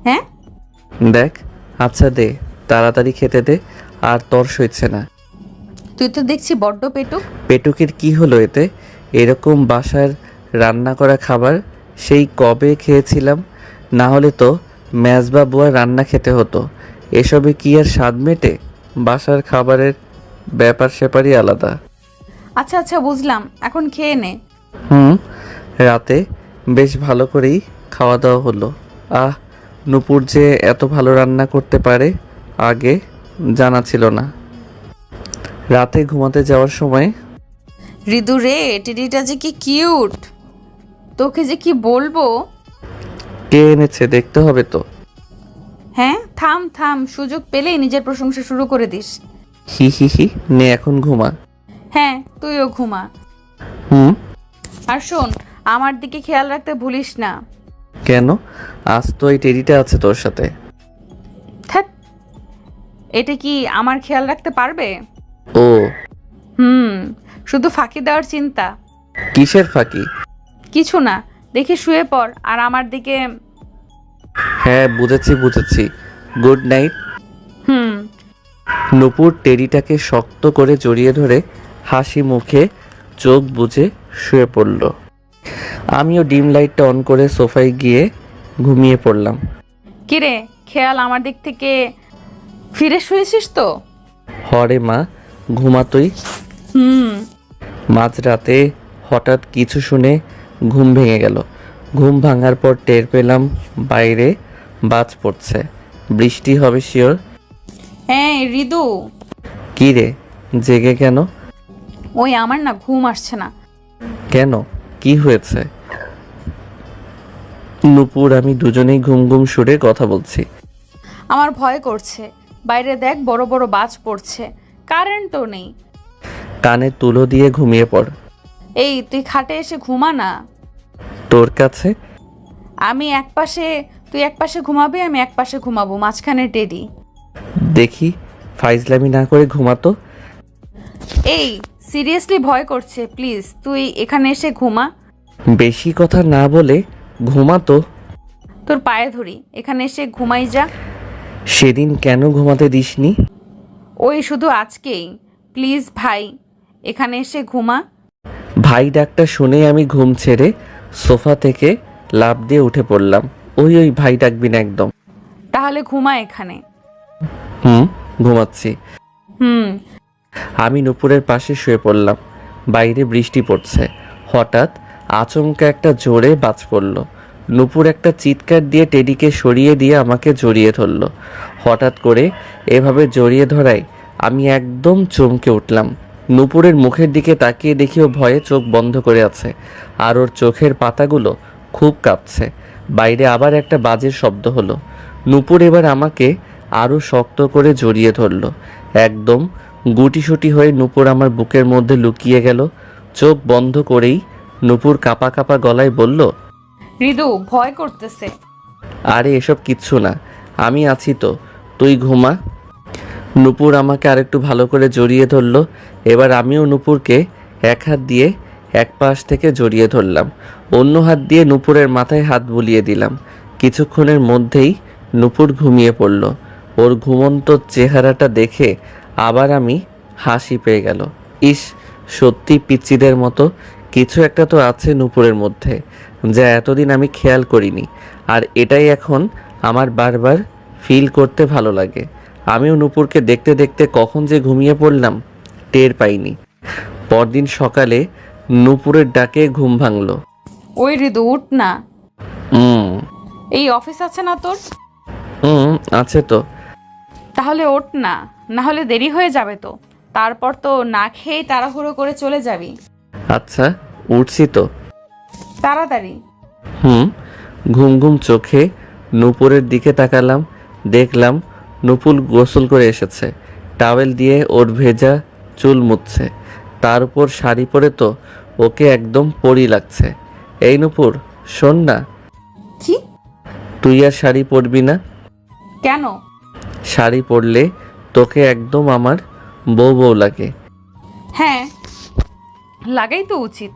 D: হ্যাঁ?
A: দেখ, আচ্ছা দে, তাড়াতাড়ি খেতে দে, আর তর সইছে না।
D: তুই তো দেখছি বড্ড পেটুক।
A: পেটুকের কি হলো এতে? এরকম বাসার রান্না করা খাবার সেই কবে খেয়েছিলাম, না হলে তো মেজবা বুয়ার রান্না খেতে হতো। এসবে কি আর স্বাদ মেটে? বাসার খাবারের ব্যাপার স্যাপারই আলাদা।
D: আচ্ছা আচ্ছা বুঝলাম, এখন খেয়ে নে।
A: রাতে বেশ ভালো করেই খাওয়া দাওয়া হলো। নূপুর যে এত ভালো রান্না করতে পারে আগে জানা ছিল না। রাতে ঘুমাতে যাওয়ার সময়,
D: ঋতু রে, টেডিটা যে কি কিউট, তোকে যে কি বলবো।
A: কে এনেছে দেখতে হবে তো।
D: হ্যাঁ, থাম থাম, সুযোগ পেলেই নিজের প্রশংসা শুরু করে দিস।
A: হি হি হি, নে এখন ঘুমা।
D: হ্যাঁ, তুইও ঘুমা।
A: হুম।
D: আর শোন, আমার দিকে খেয়াল রাখতে ভুলিস না।
A: কেন? আজ তো এই টেডিটা আছে তোর সাথে।
D: ধ্যাৎ, এটা কি আমার খেয়াল রাখতে পারবে?
A: ও,
D: শুধু ফাঁকি দেওয়ার চিন্তা।
A: কিসের ফাঁকি?
D: কিছু না, দেখি শুয়ে পড় আর আমার দিকে।
A: হ্যাঁ বুঝেছি বুঝেছি, গুড নাইট। নূপুর টেডিটাকে শক্ত করে জড়িয়ে ধরে হাসি মুখে চোখ বুজে শুয়ে পড়ল। আমিও ডিম লাইটটা অন করে সোফায় গিয়ে ঘুমিয়ে পড়লাম।
D: কিরে, খেয়াল আমার দিক থেকে ফিরে শুয়েছিস তো?
A: হরে মা, ঘুমাতই। মাঝরাতে হঠাৎ কিছু শুনে ঘুম ভেঙে গেল। ঘুম ভাঙার পর টের পেলাম বাইরে বাজ পড়ছে, বৃষ্টি হবে শিওর।
D: হ্যাঁ ঋতু।
A: কি রে, জেগে কেন?
D: ওই আমার না ঘুম আসছে না।
A: কেন, কি হয়েছে? নূপুর আমি দুজনেই ঘুম ঘুম সুরে কথা বলছি।
D: আমার ভয় করছে, বাইরে দেখ বড় বড় বাজ পড়ছে, কারেন্টও নেই।
A: কানে তুলো দিয়ে ঘুমিয়ে পড়।
D: এই তুই খাটে এসে ঘুমা না।
A: তোর কাছে?
D: তুই এক পাশে ঘুমাবি, আমি এক পাশে ঘুমাবো, মাঝখানে টেডি।
A: দেখি ফাইজলামি না করে ঘুমাতো।
D: এই সিরিয়াসলি ভয় করছে, প্লিজ তুই এখানে এসে ঘুমা।
A: বেশি কথা না বলে ঘুমাতো।
D: তোর পায়ে ধরি, এখানে এসে ঘুমাই যা।
A: সেদিন কেন ঘুমাতে দিসনি?
D: ওই শুধু আজকেই, প্লিজ ভাই, এখানে এসে ঘুমা।
A: ভাই ডাকটা শুনে আমি ঘুম ছেড়ে সোফা থেকে লাফ দিয়ে উঠে পড়লাম। ওই ভাই ডাকবি না একদম।
D: তাহলে ঘুমা এখানে।
A: ঘুমাচ্ছি। আমি নূপুরের পাশে শুয়ে পড়লাম। বাইরে বৃষ্টি পড়ছে। হঠাৎ আচমকা একটা জোরে বাজ পড়ল। নূপুর একটা চিৎকার দিয়ে টেডিকে সরিয়ে দিয়ে আমাকে জড়িয়ে ধরল। হঠাৎ করে এভাবে জড়িয়ে ধরায় আমি একদম চমকে উঠলাম। নূপুরের মুখের দিকে তাকিয়ে দেখি ও ভয়ে চোখ বন্ধ করে আছে, আর ওর চোখের পাতাগুলো খুব কাঁপছে। বাইরে আবার একটা বাজের শব্দ হলো। নূপুর এবার আমাকে আরও শক্ত করে জড়িয়ে ধরলো। একদম গুটিসুটি হয়ে নূপুর আমার বুকের মধ্যে লুকিয়ে গেল। চোখ বন্ধ করেই নূপুর কাঁপা কাঁপা গলায় বলল,
D: হৃদু ভয় করতেছে।
A: আরে এসব কিচ্ছু না, আমি আছি তো, তুই ঘুমা। নূপুর আমাকে আরেকটু ভালো করে জড়িয়ে ধরলো। এবার আমিও নূপুরকে এক হাত দিয়ে এক পাশ থেকে জড়িয়ে ধরলাম, অন্য হাত দিয়ে নূপুরের মাথায় হাত বুলিয়ে দিলাম। কিছুক্ষণের মধ্যেই নূপুর ঘুমিয়ে পড়ল। ওর ঘুমন্ত চেহারাটা দেখে আবার আমি হাসি পেয়ে গেল। ইস, সত্যি পিচ্চিদের মতো কিছু একটা তো আছে নূপুরের মধ্যে, যা এতদিন আমি খেয়াল করিনি। আর এটাই এখন আমার বারবার ফিল করতে ভালো লাগে। আমিও নূপুরকে দেখতে দেখতে কখন যে ঘুমিয়ে পড়লাম টের পাইনি। পরদিন সকালে নূপুরের ডাকে ঘুম ভাঙলো।
D: ওই হৃদু উঠ না,
A: হুম
D: এই অফিস আছে না তোর?
A: হুম আছে তো।
D: তাহলে ওঠ না, না হলে দেরি হয়ে যাবে তো। তারপর তো না খেয়েই তাড়াহুড়ো করে চলে যাবি।
A: আচ্ছা, উঠছি তো।
D: তাড়াতাড়ি।
A: ঘুম ঘুম চোখে নূপুরের দিকে তাকালাম। দেখলাম নূপুর গোসল করে এসেছে, টাওয়েল দিয়ে ওর ভেজা চুল মুছছে। তার উপর শাড়ি পরে তো ওকে একদম পরি লাগছে। এই নূপুর, শোন না,
D: কি?
A: তুই আর শাড়ি পরবি না?
D: কেন?
A: শাড়ি পরলে তোকে একদম আমার বউ বউ লাগে।
D: হ্যাঁ, লাগাই তো উচিত।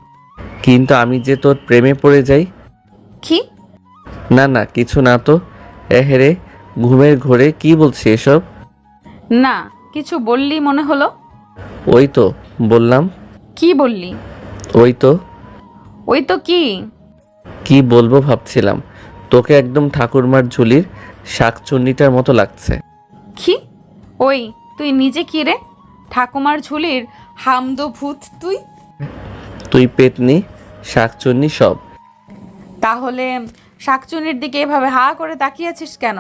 A: কিন্তু আমি যে তোর প্রেমে পড়ে যাই।
D: কি?
A: না না, কিছু না তো। এহেরে, ঘুমের ঘোরে কি বলছি এসব?
D: না, কিছু বললি মনে হলো।
A: ওই তো বললাম।
D: কি বললি?
A: ওই তো।
D: ওই তো কি?
A: কি বলবো ভাবছিলাম, তোকে একদম ঠাকুরমার ঝুলির শাকচুন্নিটার মতো লাগছে।
D: কি? ওই তুই নিজে কি রে? ঠাকুমার ঝুলির হামদো ভূত তুই?
A: তুই পেতনি, শাকচুন্নি সব।
D: তাহলে শাকচুনির দিকে এভাবে হা করে তাকিয়েছিস কেন?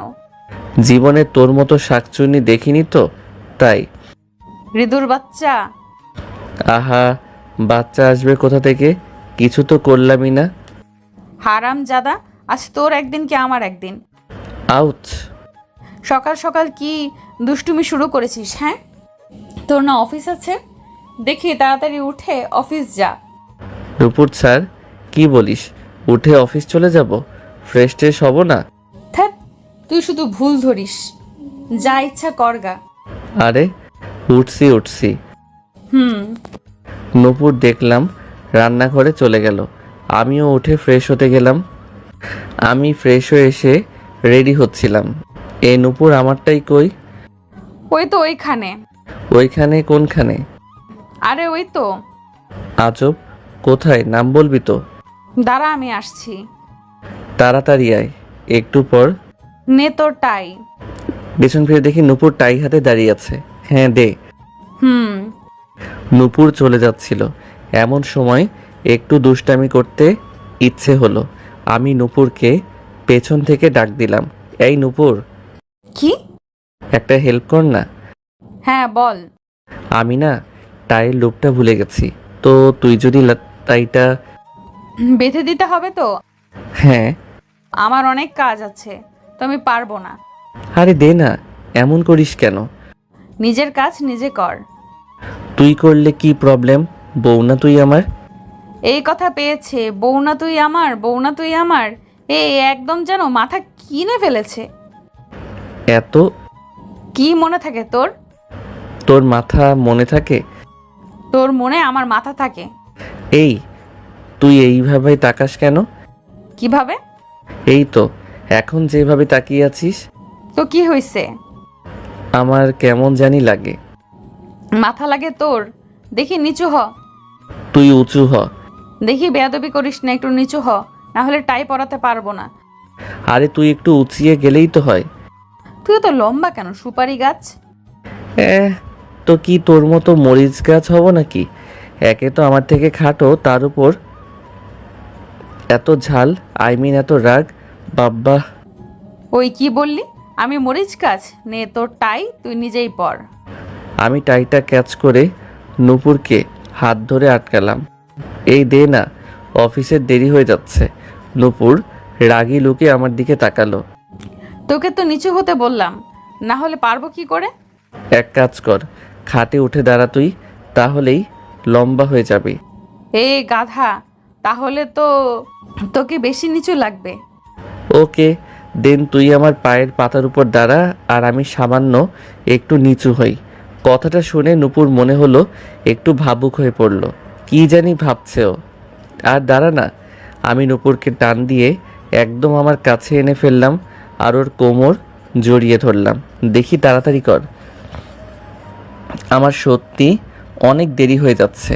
A: জীবনে তোর মতো শাকচুন্নি দেখিনি তো, তাই।
D: হৃদুর বাচ্চা।
A: আহা, বাচ্চা আসবে কোথা থেকে? কিছু তো করলামই না।
D: হারাম জাদা, আজ তোর একদিন কি আমার একদিন।
A: আউচ!
D: সকাল সকাল কি দুষ্টুমি শুরু করেছিস? হ্যাঁ, তোর না অফিস আছে? দেখি তাড়াতাড়ি উঠে অফিস যা।
A: রূপুর স্যার, কি বলিস? উঠে অফিস চলে যাব? ফ্রেশ ট্রেশ হব না?
D: ধ্যাৎ, তুই শুধু ভুল ধরিস। যা ইচ্ছা করগা।
A: আরে উঠছি উঠছি।
D: হুম।
A: নূপুর দেখলাম রান্নাঘরে চলে গেল। আমিও উঠে ফ্রেশ হতে গেলাম। আমি ফ্রেশ হয়ে এসে রেডি হচ্ছিলাম। এ নূপুর আমারটাই কই?
D: ওই তো ওইখানে।
A: ওইখানে কোনখানে?
D: আরে ওই তো।
A: আজব, কোথায়? নাম বলবি তো?
D: দাঁড়া, আমি আসছি।
A: তাড়াতাড়ি আয়। একটু পর।
D: নে তোর টাই।
A: পেছন ফিরে দেখি নূপুর টাই হাতে দাঁড়িয়ে আছে। হ্যাঁ দে।
D: হুম।
A: নূপুর চলে যাচ্ছিল, এমন সময় একটু দুষ্টামি করতে ইচ্ছে হলো। আমি নূপুরকে পেছন থেকে ডাক দিলাম, এই নূপুর,
D: কি?
A: একটা হেল্প কর না।
D: হ্যাঁ বল।
A: আমি না টাইয়ের লুপটা ভুলে গেছি, তো তুই যদি টাইটা।
D: বেঁধে দিতে হবে তো?
A: হ্যাঁ।
D: আমার অনেক কাজ আছে, তো আমি পারবো না।
A: আরে দে না, এমন করিস কেন?
D: নিজের কাজ নিজে কর।
A: তুই করলে কি প্রবলেম? বউ না তুই আমার?
D: এই কথা পেয়েছে, বউ না তুই আমার, বউ না তুই আমার, এই একদম যেন মাথা কিনে ফেলেছে।
A: এত
D: কি মনে থাকে তোর?
A: তোর মাথা মনে থাকে?
D: তোর মনে আমার মাথা থাকে।
A: এই, তুই এইভাবে তাকাস কেন?
D: কিভাবে?
A: এই তো, এখন যেভাবে তাকিয়ে আছিস।
D: তো কি হয়েছে?
A: আমার কেমন জানি লাগে।
D: মাথা লাগে তোর? দেখি নিচু হ।
A: তুই উঁচু হ।
D: দেখি বেয়াদবি করিস না, একটু নিচু হ, না হলে টাই পরাতে পারবো না।
A: আরে তুই একটু উঁচিয়ে গেলেই তো হয়।
D: তুই তো লম্বা কেন, সুপারি গাছ।
A: তো কি তোর মতো মরিচ গাছ হব নাকি? একে তো আমার থেকে খাটো, তার উপর এত ঝাল, এত রাগ। বাব্বা!
D: ওই কি বললি? আমি মরিচ গাছ? নে তোর টাই, তুই নিজেই পর।
A: আমি টাইটা ক্যাচ করে নূপুরকে হাত ধরে আটকালাম। এই দে না, অফিসের দেরি হয়ে যাচ্ছে। নূপুর রাগী লুকে আমার দিকে তাকালো।
D: তোকে তো নিচু হতে বললাম, না হলে পারবো কি করে?
A: এক কাজ কর, খাটে উঠে দাঁড়া তুই, তাহলেই লম্বা হয়ে যাবি।
D: এ গাধা, তাহলে তো তোকে বেশি নিচু লাগবে।
A: ওকে দেন, তুই আমার পায়ের পাতার উপর দাঁড়া আর আমি সামান্য একটু নিচু হই। কথাটা শুনে নূপুর মনে হলো একটু ভাবুক হয়ে পড়ল। কি জানি ভাবছে ও। আর দাঁড়া না, আমি নূপুরকে টান দিয়ে একদম আমার কাছে এনে ফেললাম আর ওর কোমর জড়িয়ে ধরলাম। দেখি তাড়াতাড়ি কর। আমার সত্যি অনেক দেরি হয়ে যাচ্ছে।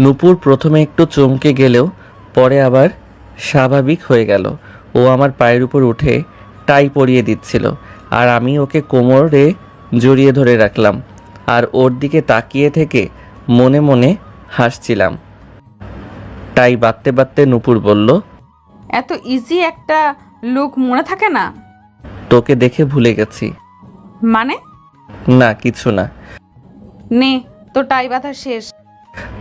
A: নূপুর প্রথমে একটু চমকে গেলেও পরে আবার স্বাভাবিক হয়ে গেল। ও আমার পায়ের উপর উঠে টাই পরিয়ে দিচ্ছিল আর আমি ওকে কোমরে জড়িয়ে ধরে রাখলাম আর ওর দিকে তাকিয়ে থেকে মনে মনে হাসছিলাম। টাই বাঁধতে বাঁধতে নূপুর বলল,
D: এত ইজি একটা লুক মনে থাকে না?
A: তোকে দেখে ভুলে গেছি।
D: মানে?
A: না কিছু না।
D: নে, তো টাই বাঁধা শেষ।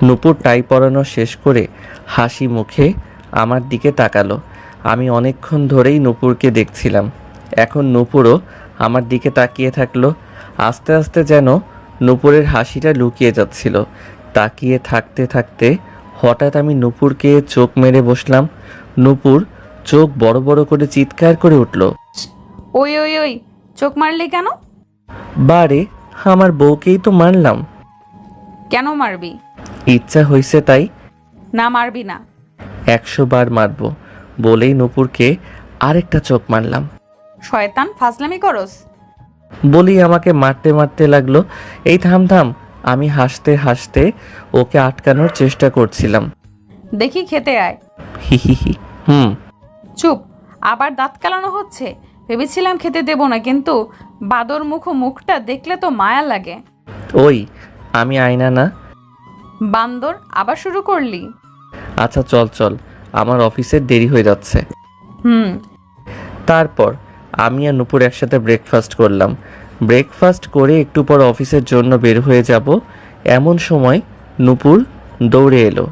A: নূপুর টাই পরানো শেষ করে হাসি মুখে আমার দিকে তাকালো। আমি অনেকক্ষণ ধরেই নূপুরকে দেখছিলাম। এখন নূপুরও আমার দিকে তাকিয়ে থাকলো। আস্তে আস্তে যেন নূপুরের হাসিটা লুকিয়ে যাচ্ছিল। তাকিয়ে থাকতে থাকতে হঠাৎ আমি নূপুরকে চোখ মেরে বসলাম। নূপুর চোখ বড় বড় করে চিৎকার করে উঠল,
D: ওই ওই ওই, চোখ মারলি কেন?
A: বারে, আমার বউকেই তো মারলাম।
D: কেন মারবি?
A: ইচ্ছা হয়েছে তাই।
D: না, মারবি না।
A: 100 বার মারবো বলেই নূপুরকে আরেকটা চোখ মারলাম।
D: শয়তান, ফাজলামি করস?
A: বলি আমাকে মারতে মারতে লাগলো। এই থাম থাম, আমি হাসতে হাসতে ওকে আটকানোর চেষ্টা করছিলাম।
D: দেখি খেতে আয়।
A: হি হি হি।
D: চুপ, আবার দাঁত কালানো হচ্ছে। ভেবেছিলাম খেতে দেব না, কিন্তু বাদর মুখটা দেখলে তো মায়া লাগে।
A: ওই আমি আয়না না।
D: বান্দর, আবার শুরু করলি?
A: আচ্ছা চল চল, আমার অফিসের দেরি হয়ে যাচ্ছে।
D: হুম।
A: তারপর আমি আর নূপুর একসাথে ব্রেকফাস্ট করলাম। ব্রেকফাস্ট করে একটু পর অফিসের জন্য বের হয়ে যাব, এমন সময় নূপুর দৌড়ে এলো।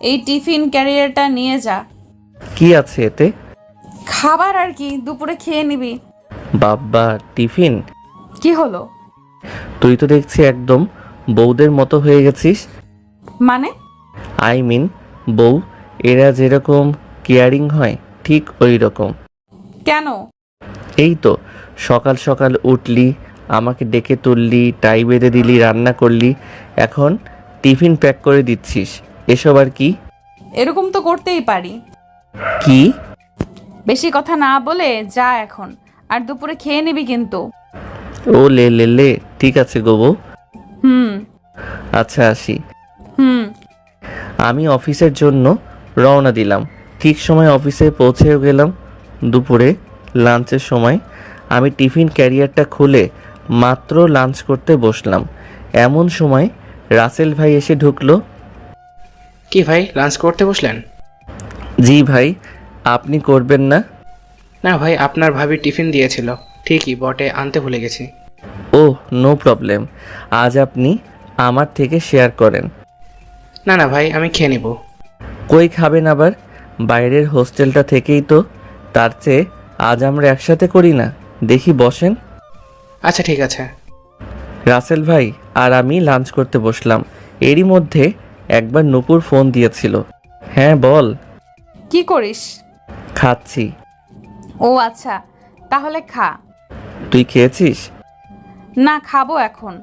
D: এই টিফিন ক্যারিয়ারটা নিয়ে যা।
A: কি আছে এতে?
D: খাবার আর কি, দুপুরে খেয়ে নিবি।
A: বাব্বা, টিফিন?
D: কি হলো?
A: তুই তো দেখছি একদম বউদের মতো হয়ে গেছিস।
D: মানে?
A: আই মিন বউ এরা যেরকম কেয়ারিং হয় ঠিক ওই রকম।
D: কেন?
A: এই তো সকাল সকাল উঠলি, আমাকে ডেকে তুললি, টাই বেঁধে দিলি, রান্না করলি, এখন টিফিন প্যাক করে দিচ্ছিস। এসব আর কি?
D: এরকম তো করতেই পারি।
A: কি?
D: বেশি কথা না বলে যা এখন, আর দুপুরে খেয়ে নিবি কিন্তু।
A: ও লে লে লে, ঠিক আছে গো বউ।
D: হুম
A: আচ্ছা আসি।
D: হুম।
A: আমি অফিসের জন্য রওনা দিলাম। ঠিক সময় অফিসে পৌঁছেও গেলাম। দুপুরে লাঞ্চের সময় আমি টিফিন ক্যারিয়ারটা খুলে মাত্র লাঞ্চ করতে বসলাম, এমন সময় রাসেল ভাই এসে ঢুকলো।
C: কি ভাই, লাঞ্চ করতে বসলেন?
A: জি ভাই, আপনি করবেন না?
C: না ভাই, আপনার ভাবি টিফিন দিয়েছিল, ঠিকই বটে, আনতে ভুলে গেছি।
A: ও নো প্রবলেম, আজ আপনি আমার থেকে শেয়ার করেন।
C: না না ভাই, আমি খেয়ে নেব।
A: কই খাবেন আবার? বাইরের হোস্টেলটা থেকেই তো, তার চেয়ে আজ আমরা একসাথে করি না, দেখি বসেন।
C: আচ্ছা ঠিক আছে।
A: রাসেল ভাই আর আমি লাঞ্চ করতে বসলাম। এরই মধ্যে একবার নূপুর ফোন দিয়েছিল। হ্যাঁ বল।
D: কি করিস?
A: খাচ্ছি।
D: ও আচ্ছা, তাহলে খা।
A: তুই খেয়েছিস?
D: না, খাবো এখন।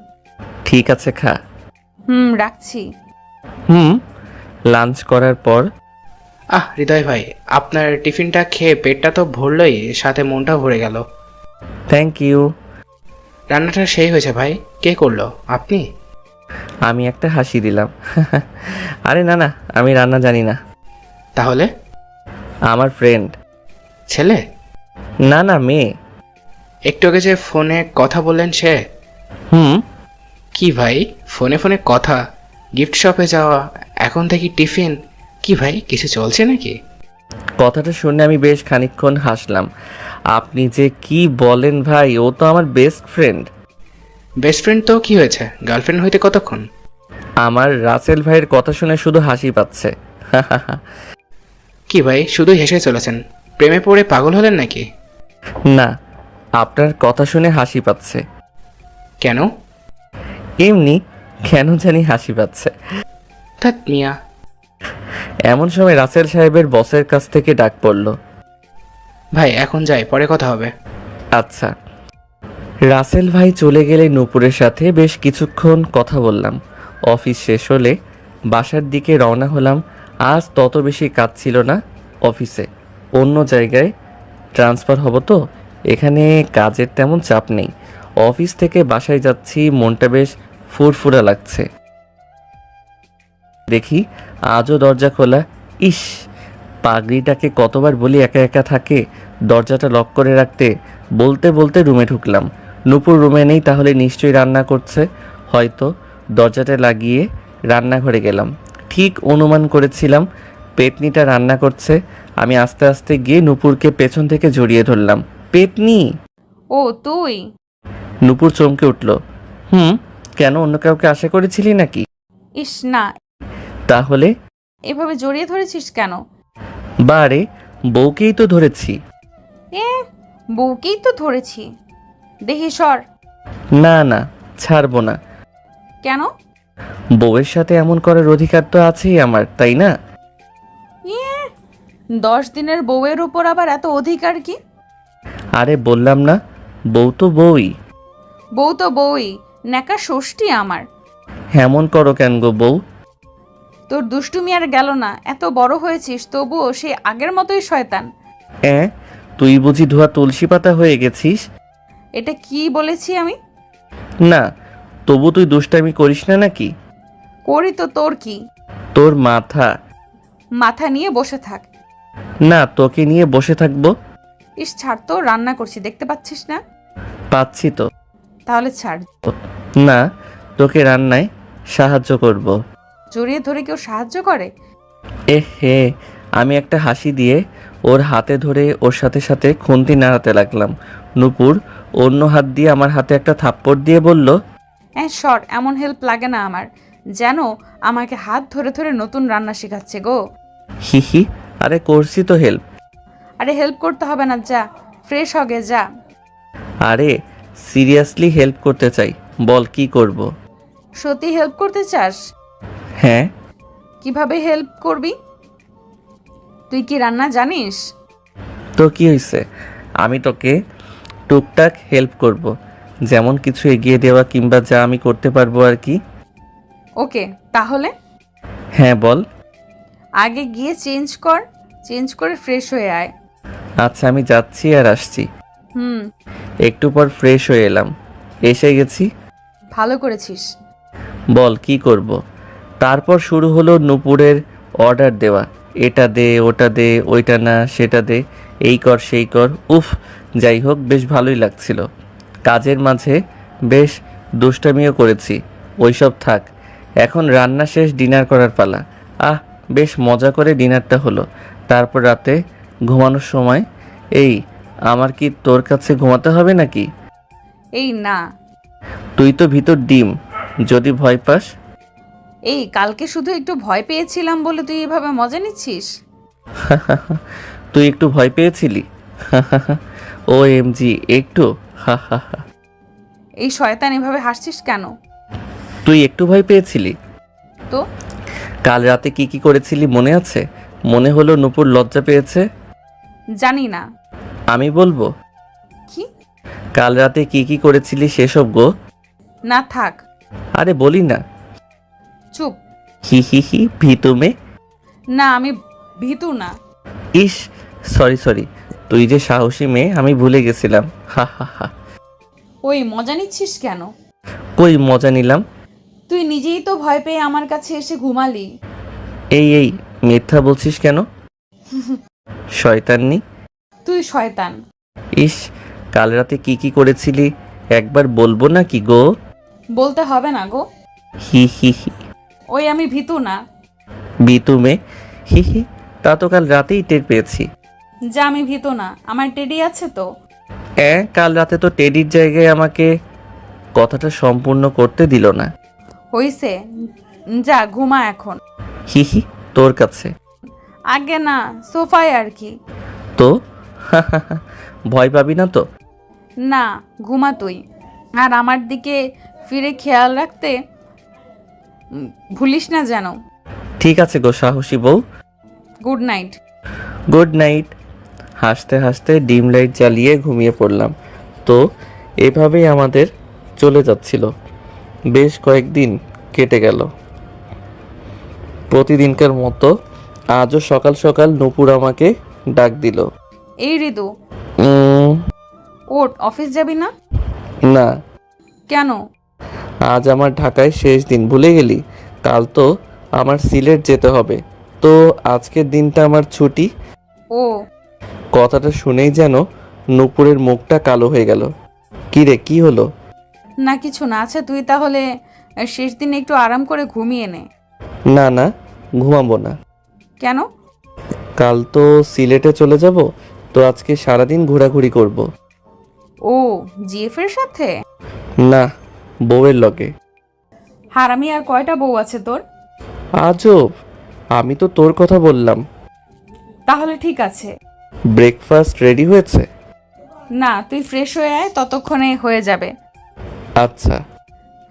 A: ঠিক আছে খা।
D: রাখছি।
A: লাঞ্চ করার পর
C: হৃদয় ভাই, আপনার টিফিনটা খেয়ে পেটটা তো ভরলই, সাথে মনটাও ভরে গেল।
A: Thank you.
C: রান্নাটা সেই হয়েছে ভাই। কে করলো, আপনি?
A: আমি একটা হাসি দিলাম। আরে না না, আমি রান্না জানি না।
C: তাহলে?
A: আমার ফ্রেন্ড।
C: ছেলে?
A: না না, মেয়ে।
C: একটু আগে যে ফোনে কথা বললেন সে? কি ভাই, ফোনে ফোনে কথা, গিফট শপে যাওয়া, এখন থেকে টিফিন, কি ভাই কিছু চলছে নাকি?
A: কথাটা শুনে আমি বেশ খানিকক্ষণ হাসলাম। আপনি যে কি বলেন ভাই, ও তো আমার বেস্ট ফ্রেন্ড।
C: বেস্ট ফ্রেন্ড তো কি হয়েছে, গার্লফ্রেন্ড হইতে কতক্ষণ?
A: আমার রাসেল ভাইয়ের কথা শুনে শুধু হাসি পাচ্ছে।
C: কি ভাই শুধু হেসে চলেছেন? প্রেমে পড়ে পাগল হলেন নাকি?
A: না, আপনার কথা শুনে হাসি পাচ্ছে।
C: কেন?
A: এমনি, কেন জানি হাসি পাচ্ছে।
C: ধ্যাৎ মিয়া।
A: এমন সময় রাসেল সাহেবের বসের কাছ থেকে ডাক পড়ল।
C: ভাই এখন যাই, পরে কথা হবে।
A: আচ্ছা। রাসেল ভাই চলে গেলে নূপুরের সাথে বেশ কিছুক্ষণ কথা বললাম। অফিস শেষ হলে বাসার দিকে রওনা হলাম। আজ তত বেশি কাজ ছিল না অফিসে, অন্য জায়গায় ট্রান্সফার হব তো এখানে কাজের তেমন চাপ নেই। অফিস থেকে বাসায় যাচ্ছি, মনটা বেশ ফুরফুরা লাগছে। দেখি আজও দরজা খোলা। ইস, পাগড়িটাকে কতবার বলি একা একা থাকে, দরজাটা লক করে রাখতে। বলতে বলতে রুমে ঢুকলাম। নূপুর রুমে নেই, তাহলে নিশ্চয়ই রান্না করছে। হয়তো দরজাটা লাগিয়ে রান্নাঘরে গেলাম। ঠিক অনুমান করেছিলাম পেতনিটা রান্না করছে। আমি আস্তে আস্তে গিয়ে নূপুরকে পেছন থেকে জড়িয়ে ধরলাম। পেতনি!
D: ও তুই?
A: নূপুর চমকে উঠল। কেন, অন্য কাউকে আশা করেছিলি নাকি?
D: ইস না,
A: তাহলে?
D: এভাবে জড়িয়ে ধরেছিস কেন?
A: বারে, বউকেই তো ধরেছি।
D: এ, বউকেই তো ধরেছি। দেখি সর।
A: না না, ছাড়বো না।
D: কেন?
A: বউয়ের সাথে এমন করার অধিকার তো আছেই আমার, তাই না?
D: 10 দিনের বউয়ের উপর আবার এত অধিকার কি?
A: আরে বললাম না, বউ তো বউই।
D: বউ তো বউই, নেকা ষষ্ঠী আমার।
A: এমন করো কেন গো বউ?
D: তোর দুষ্টুমি আর গেল না, এত বড় হয়েছিস তবুও সে আগের মতোই শয়তান।
A: তুই বুঝি ধোয়া তুলসী পাতা হয়ে গেছিস?
D: এটা কি বলেছি আমি?
A: না, তবু তুই দুষ্টামি করিস না নাকি?
D: করি তো, তোর কি?
A: তোর মাথা।
D: মাথা নিয়ে বসে থাক।
A: না, তোকে নিয়ে বসে থাকবো।
D: ইস ছাড় তো, রান্না করছি দেখতে পাচ্ছিস না?
A: পাচ্ছি তো।
D: তাহলে ছাড়।
A: না, তোকে রান্নায় সাহায্য করব।
D: জড়িয়ে ধরে কেউ সাহায্য করে?
A: হে, আমি একটা হাসি দিয়ে ওর হাতে ধরে ওর সাথে সাথে খুন্তি নাড়াতে লাগলাম। নূপুর অন্য হাত দিয়ে আমার হাতে একটা থাপ্পড় দিয়ে বলল,
D: সর, এমন হেল্প লাগে না আমার। যেন আমাকে হাত ধরে ধরে নতুন রান্না শেখাচ্ছে গো।
A: হি, আরে করছি তো হেল্প।
D: আরে হেল্প করতে হবে না, যা ফ্রেশ হগে যা।
A: আরে সিরিয়াসলি হেল্প করতে চাই, বল কি করব?
D: সত্যি হেল্প করতে চাস?
A: হ্যাঁ।
D: কিভাবে হেল্প করবি? তুই কি রান্না জানিস?
A: তো কি হয়েছে, আমি তোকে টুকটাক হেল্প করব, যেমন কিছু এগিয়ে দেওয়া কিংবা যা আমি করতে পারবো আর কি।
D: ওকে, তাহলে
A: হ্যাঁ বল।
D: আগে গিয়ে চেঞ্জ করে ফ্রেশ হয়ে আয়।
A: আচ্ছা, আমি যাচ্ছি আর আসছি।
D: হুম,
A: একটু পর ফ্রেশ হয়ে এলাম, এসে গেছি।
D: ভালো করেছিস।
A: বল কি করব? তারপর শুরু হলো নূপুরের অর্ডার দেওয়া। এটা দে, ওটা দে, ওইটা না সেটা দে, এই কর সেই কর। উফ, যাই হোক বেশ ভালোই লাগছিল। কাজের মাঝে বেশ দুষ্টামিও করেছি, ওইসব থাক। এখন রান্না শেষ, ডিনার করার পালা। বেশ মজা করে ডিনারটা হলো। তারপর রাতে ঘুমানোর সময়, আমার কি তোর কাছে ঘুমাতে হবে নাকি?
D: এই না,
A: তুই তো ভিতর ডিম, যদি ভয় পাস।
D: কালকে শুধু একটু ভয় পেয়েছিলাম বলে তুই এভাবে মজা নিচ্ছিস?
A: তুই একটু ভয় পেয়েছিলি? OMG, একটু?
D: এই শয়তান এভাবে হাসছিস কেন?
A: তুই একটু ভয় পেয়েছিলি
D: তো
A: কাল রাতে কি কি করেছিলি মনে আছে? মনে হলো নূপুর লজ্জা পেয়েছে।
D: জানি না।
A: আমি বলবো?
D: কি?
A: কাল রাতে কি কি করেছিলি সেসব গো।
D: না থাক।
A: আরে বলি না।
D: চুপ।
A: হি, ভীতু মে।
D: না, আমি ভীতু না।
A: ইস, সরি, তুই যে সাহসী মেয়ে আমি ভুলে গেছিলাম। হা।
D: ওই মজা নিচ্ছিস কেন?
A: কই মজা নিলাম?
D: তুই নিজেই তো ভয় পেয়ে আমার কাছে এসে ঘুমালি।
A: এই মিথ্যা বলছিস কেন? শয়তাননি।
D: তুই শয়তান।
A: ইস, কাল রাতে কি কি করেছিলি একবার বলবো না কি গো?
D: বলতে হবে না গো।
A: হি।
D: ওই আমি ভীতু না।
A: ভীতু মে। হি, তা তো কাল রাতেই টের পেয়েছি।
D: যা, আমি ভীতু না, আমার টেডি আছে তো।
A: কাল রাতে তো টেডির জায়গায় আমাকে কথাটা সম্পূর্ণ করতে দিল না।
D: হইছে, যা ঘুমা এখন।
A: হি, তোর কাছে।
D: আগে না, সোফায় আর কি।
A: তো ভয় পাবি না তো?
D: না, ঘুমা তুই। আর আমার দিকে ফিরে খেয়াল রাখতে ভুলিস না যেন।
A: ঠিক আছে গো সাহসী বউ।
D: Good night.
A: Good night. হাসতে হাসতে ডিম লাইট জ্বালিয়ে ঘুমিয়ে পড়লাম। তো এভাবেই আমাদের চলে যাচ্ছিল। বেশ কয়েকদিন কেটে গেল। প্রতিদিনকার মতো আজও সকাল সকাল নূপুর আমাকে ডাক দিল।
D: এই ঋতু,
A: উম,
D: ওঠ, অফিস যাবি না?
A: না,
D: কেন?
A: আজ আমার ঢাকায় শেষ দিন, ভুলে গেলি? কাল তো আমার সিলেট যেতে হবে, তো আজকের দিনটা আমার ছুটি।
D: ও,
A: কথাটা শুনেই যেন নূপুরের মুখটা কালো হয়ে গেল। কি রে, কি হলো?
D: না কিছু না। আচ্ছা তুই তাহলে শেষ দিন একটু আরাম করে ঘুমিয়ে নে।
A: না না, ঘুমাবো না।
D: কেন?
A: কাল তো সিলেটে চলে যাব, তো আজকে সারাদিন ঘোরাঘুরি করব।
D: ও, জিএফ এর সাথে?
A: না, বউয়ের লগে।
D: হারামি, আর কয়টা বউ আছে তোর?
A: আজব, আমি তো তোর কথা বললাম।
D: তাহলে ঠিক আছে।
A: ব্রেকফাস্ট রেডি হয়েছে?
D: না, তুই ফ্রেশ হয়ে আয়, ততক্ষণে হয়ে যাবে।
A: আচ্ছা।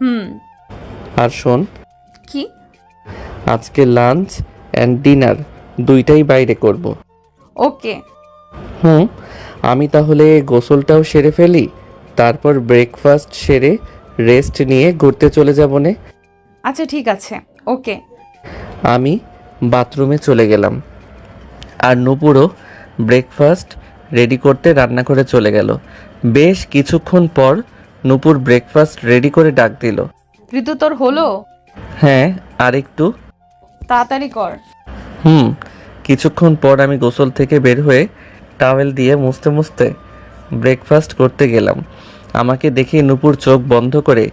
D: হুম।
A: আর শোন,
D: কি?
A: আজকে লাঞ্চ অ্যান্ড ডিনার দুইটাই বাইরে করব।
D: ওকে।
A: হুম, আমি তাহলে গোসলটাও সেরে ফেলি, তারপর ব্রেকফাস্ট সেরে রেস্ট নিয়ে ঘুরতে চলে যাব নে।
D: আচ্ছা ঠিক আছে, ওকে।
A: আমি বাথরুমে চলে গেলাম, আর নূপুরও ব্রেকফাস্ট রেডি করতে রান্না করে চলে গেল। বেশ কিছুক্ষণ পর নূপুর ব্রেকফাস্ট রেডি করে ডাক দিল।
D: ঋতু, তোর হলো?
A: হ্যাঁ, আর একটু।
D: তাড়াতাড়ি কর।
A: কিছুক্ষণ পর আমি গোসল থেকে বের হয়ে টাওয়েল দিয়ে মুছতে মুছতে ব্রেকফাস্ট করতে গেলাম। আমাকে দেখে নূপুর চোখ বন্ধ করে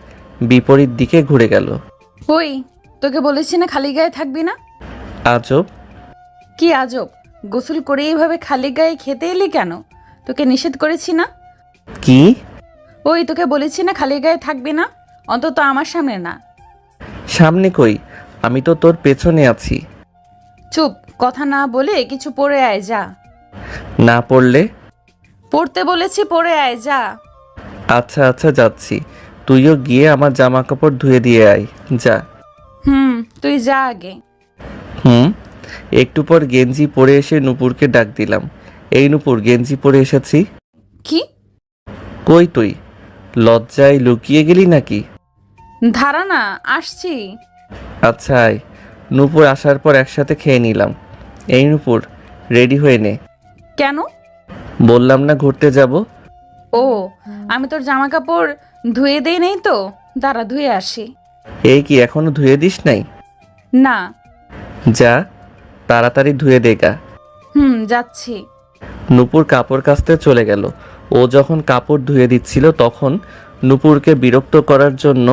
A: বিপরীত দিকে ঘুরে গেল।
D: ওই, তোকে বলেছি না খালি গায়ে থাকবি না?
A: আজব।
D: কি আজব? গোসল করে এইভাবে খালি গায়ে খেতে এলি কেন? তোকে নিষেধ করেছি না?
A: কি?
D: ওই, তোকে বলেছি না খালি গায়ে থাকবি না, অন্তত আমার সামনে না।
A: সামনে কই, আমি তো তোর পেছনে আছি।
D: চুপ, কথা না বলে কিছু পরে আয়, যা।
A: না পড়লে?
D: পড়তে বলেছি, পরে আয়, যা।
A: আচ্ছা আচ্ছা, যাচ্ছি। তুইও গিয়ে আমার জামা কাপড় ধুয়ে দিয়ে আয়, যা।
D: তুই যা আগে।
A: একটু পর গেঞ্জি পরে এসে নূপুরকে ডাক দিলাম। এই নূপুর, গেঞ্জি পরে এসেছি।
D: কি?
A: কই তুই? লজ্জায় লুকিয়ে গেলি নাকি?
D: ধারা না, আসছি।
A: আচ্ছা আয়। নূপুর আসার পর একসাথে খেয়ে নিলাম। এই নূপুর, রেডি হয়ে নে।
D: কেন?
A: বললাম না ঘুরতে যাব।
D: ও, আমি তোর জামা কাপড় ধুয়ে দেই নাই তো, দাঁড়া ধুয়ে আসি।
A: এই কি, এখনো ধুয়ে দিস নাই?
D: না।
A: যা, তাড়াতাড়ি ধুয়ে দে গা।
D: যাচ্ছি।
A: নূপুর কাপড় কাচতে চলে গেল। ও যখন কাপড় ধুয়ে দিচ্ছিল তখন নূপুরকে বিরক্ত করার জন্য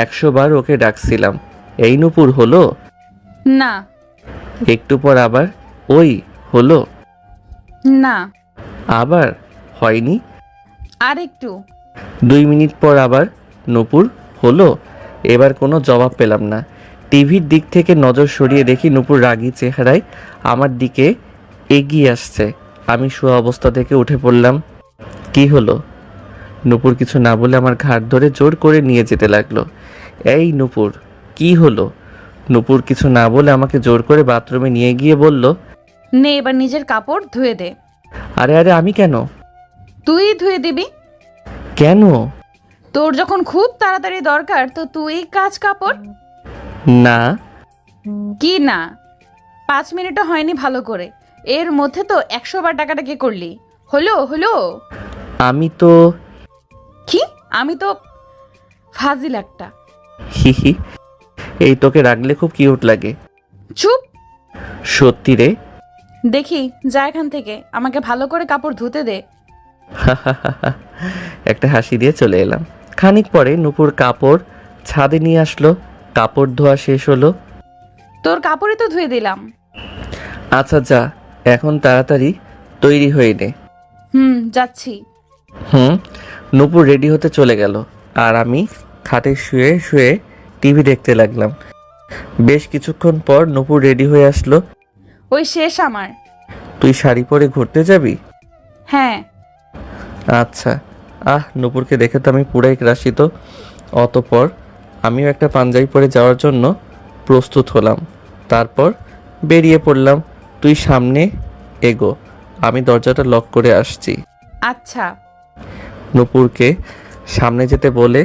A: 100 বার ওকে ডাকছিলাম, এই নূপুর, হলো?
D: না।
A: একটু পর আবার, ওই, হলো?
D: না।
A: আবার হয়নি।
D: আর একটু।
A: 2 মিনিট পর আবার, নূপুর, হলো? এবার কোনো জবাব পেলাম না। টিভির দিক থেকে নজর সরিয়ে দেখি নূপুর রাগী চেহারায় আমার দিকে এগিয়ে আসছে। আমি শোয়া অবস্থা থেকে উঠে পড়লাম। কি হলো? নূপুর কিছু না বলে আমার ঘাড় ধরে জোর করে নিয়ে যেতে লাগলো। এই নূপুর, কি হলো? নূপুর কিছু না বলে আমাকে জোর করে বাথরুমে নিয়ে গিয়ে বলল,
D: নে এবার নিজের কাপড় ধুয়ে দে।
A: আরে আরে, আমি কেন?
D: তুই ধুয়ে দিবি।
A: কেন?
D: তোর যখন খুব তাড়াতাড়ি দরকার, তো তুই কাচ কাপড়।
A: না।
D: কি না? 5 মিনিটও হয়নি ভালো করে, এর মধ্যে তো 100 বার টাকাটাকি করলি। হলো হলো?
A: আমি তো
D: কি? আমি তো ফাজিল একটা।
A: হিহি, এই তোকে রাখলে খুব কিউট লাগে।
D: চুপ।
A: সত্যি রে?
D: দেখি, যা এখান থেকে, আমাকে ভালো করে কাপড় ধুতে দে।
A: একটা হাসি দিয়ে চলে এলাম। খানিক পরে নূপুর কাপড় ছাদে নিয়ে আসলো। কাপড় ধোয়া শেষ হলো।
D: তোর কাপড়ই তো ধুয়ে দিলাম।
A: আচ্ছা যা, এখন তাড়াতাড়ি তৈরি হয়ে নে।
D: যাচ্ছি।
A: নূপুর রেডি হতে চলে গেল, আর আমি খাটে শুয়ে শুয়ে টিভি দেখতে লাগলাম। বেশ কিছুক্ষণ পর নূপুর রেডি হয়ে আসলো।
D: ওই শেষ আমার।
A: তুই শাড়ি পরে ঘুরতে যাবি?
D: হ্যাঁ।
A: আচ্ছা। নূপুরকে দেখে তো আমি পুরাই গ্রাসিত। অতঃপর আমিও একটা পাঞ্জাবি পরে যাওয়ার জন্য প্রস্তুত হলাম। তারপর বেরিয়ে পড়লাম। তুই সামনে এগো, আমি দরজাটা লক করে আসছি।
D: আচ্ছা।
A: নূপুরকে সামনে যেতে বলে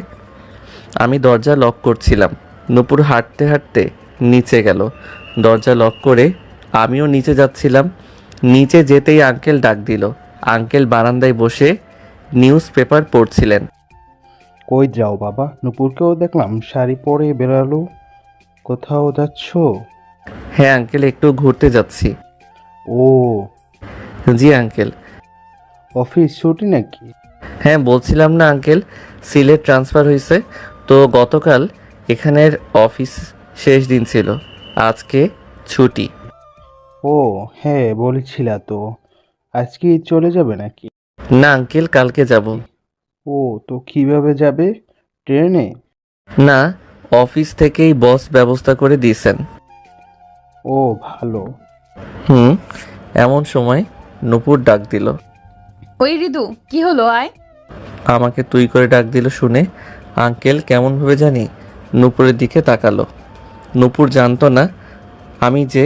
A: আমি দরজা লক করছিলাম। নূপুর হাঁটতে হাঁটতে নিচে গেল। দরজা লক করে আমিও নিচে যাচ্ছিলাম। নিচে যেতেই আঙ্কেল ডাক দিল। আঙ্কেল বারান্দায় বসে নিউজ পেপার পড়ছিলেন।
F: কই যাও বাবা? নূপুরকেও দেখলাম শাড়ি পরে বেরালো। কোথাও যাচ্ছ?
A: হ্যাঁ আঙ্কেল, একটু ঘুরতে যাচ্ছি।
F: ও,
A: জি আঙ্কেল।
F: অফিস ছুটি নাকি?
A: হ্যাঁ বলছিলাম না আঙ্কেল, সিলেট ট্রান্সফার হয়েছে তো গতকাল এখানের অফিস শেষ দিন ছিল, আজকে ছুটি।
F: ও হ্যাঁ, বলেছিলা তো। আজকে চলে যাবে নাকি?
A: না আঙ্কেল, কালকে যাব।
F: ও, তো কিভাবে যাবে? ট্রেনে?
A: না, অফিস থেকেই বস ব্যবস্থা করে দিয়েছেন।
F: ও ভালো।
A: এমন সময় নূপুর ডাক দিল।
D: ওই রিদু, কি হলো? আয়।
A: আমাকে তুই করে ডাক দিল শুনে আঙ্কেল কেমনভাবে জানি নূপুরের দিকে তাকালো। নূপুর জানতো না আমি যে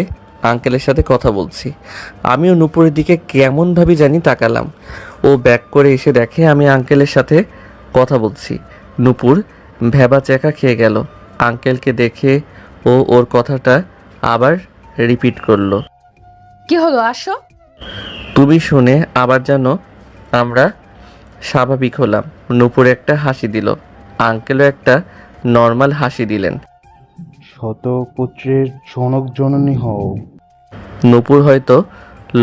A: আঙ্কেলের সাথে কথা বলছি। আমিও নূপুরের দিকে কেমনভাবে জানি তাকালাম। ও ব্যাক করে এসে দেখে আমি আঙ্কেলের সাথে কথা বলছি। নূপুর ভ্যাবা চেকা খেয়ে গেল। আঙ্কেলকে দেখে ও ওর কথাটা আবার রিপিট করলো।
D: কি হলো? আসো।
A: তুমি শুনে আবার যেন আমরা স্বাভাবিক হলাম। নূপুর একটা হাসি দিল। আঙ্কেলও একটা নর্মাল হাসি দিলেন।
F: শতপুত্রের জনক জননী হও।
A: নূপুর হয়তো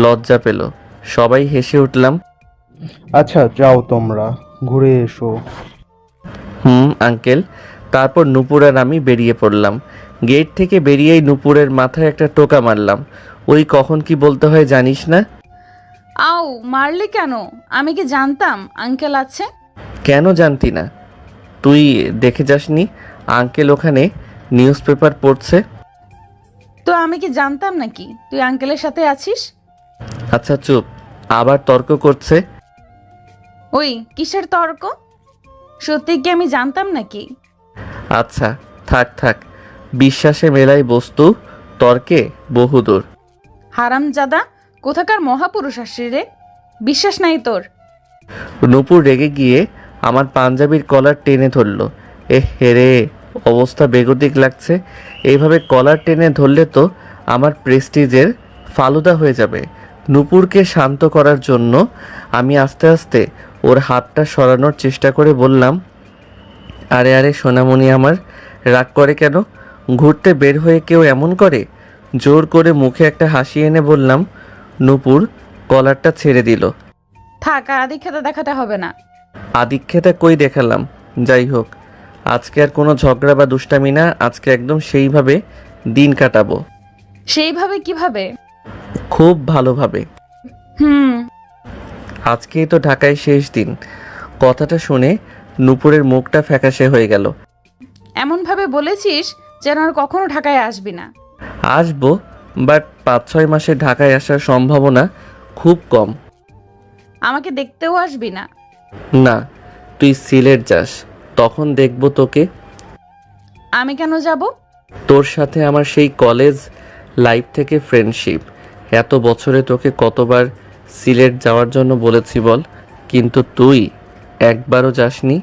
A: লজ্জা পেল। সবাই হেসে উঠলাম।
F: আচ্ছা যাও, তোমরা ঘুরে এসো।
A: আঙ্কেল। তারপর নূপুর আর আমি বেরিয়ে পড়লাম। গেট থেকে বেরিয়েই নূপুরের মাথায় একটা টোকা মারলাম। ওই কখন কি বলতে হয় জানিস না?
D: আও, মারলি কেন? আমি কি জানতাম আঙ্কেল আছে?
A: কেন জানতি না? তুই দেখে যাসনি আঙ্কেল ওখানে নিউজ পেপার পড়ছে?
D: তো আমি কি জানতাম নাকি তুই আঙ্কেলের সাথে আছিস?
A: আচ্ছা চুপ, আবার তর্ক করছে।
D: ওই কিসের তর্ক? সত্যি কি আমি জানতাম নাকি?
A: আচ্ছা থাক থাক, বিশ্বাসে মেলাই বস্তু, তর্কে বহুদূর।
D: হারামজাদা, কোথাকার মহাপুরুষ আসছিস রে? বিশ্বাস নাই তোর?
A: নূপুর রেগে গিয়ে আমার পাঞ্জাবির কলার টেনে ধরলো। হেরে, অবস্থা বেগতিক লাগছে। এইভাবে কলার টেনে ধরলে তো আমার প্রেস্টিজের ফালুদা হয়ে যাবে। নূপুরকে শান্ত করার জন্য আমি আস্তে আস্তে ওর হাতটা সরানোর চেষ্টা করে বললাম, আরে আরে সোনামণি আমার, রাগ করে কেন? ঘুরতে বের হয়ে কেউ এমন করে? জোর করে মুখে একটা হাসি এনে বললাম। নূপুর কলারটা ছেড়ে দিল।
D: থাক, আর আদিক্ষেতা দেখাতে হবে না।
A: আদিক্ষেতা কই দেখালাম? যাই হোক, আজকে আর কোনো ঝগড়া বা দুষ্টামি না। আজকে একদম সেইভাবে দিন কাটাবো।
D: সেইভাবে কিভাবে?
A: খুব ভালোভাবে।
D: হুম।
A: আজকেই তো ঢাকায় শেষ দিন। কথাটা শুনে নূপুরের মুখটা ফ্যাকাশে হয়ে গেল।
D: এমনভাবে বলেছিস যেন আর কখনো ঢাকায় আসবি না।
A: আসবো, বাট 5-6 মাসে ঢাকায় আসার সম্ভাবনা খুব কম।
D: আমাকে দেখতেও আসবি না?
A: না, তুই সিলেট যাস, তখন দেখবো তোকে।
D: আমি কেন যাব?
A: তোর সাথে আমার সেই কলেজ লাইফ থেকে ফ্রেন্ডশিপ। এত বছরে তোকে কতবার সিলেট যাওয়ার জন্য বলেছি বল, কিন্তু তুই একবারও যাসনি।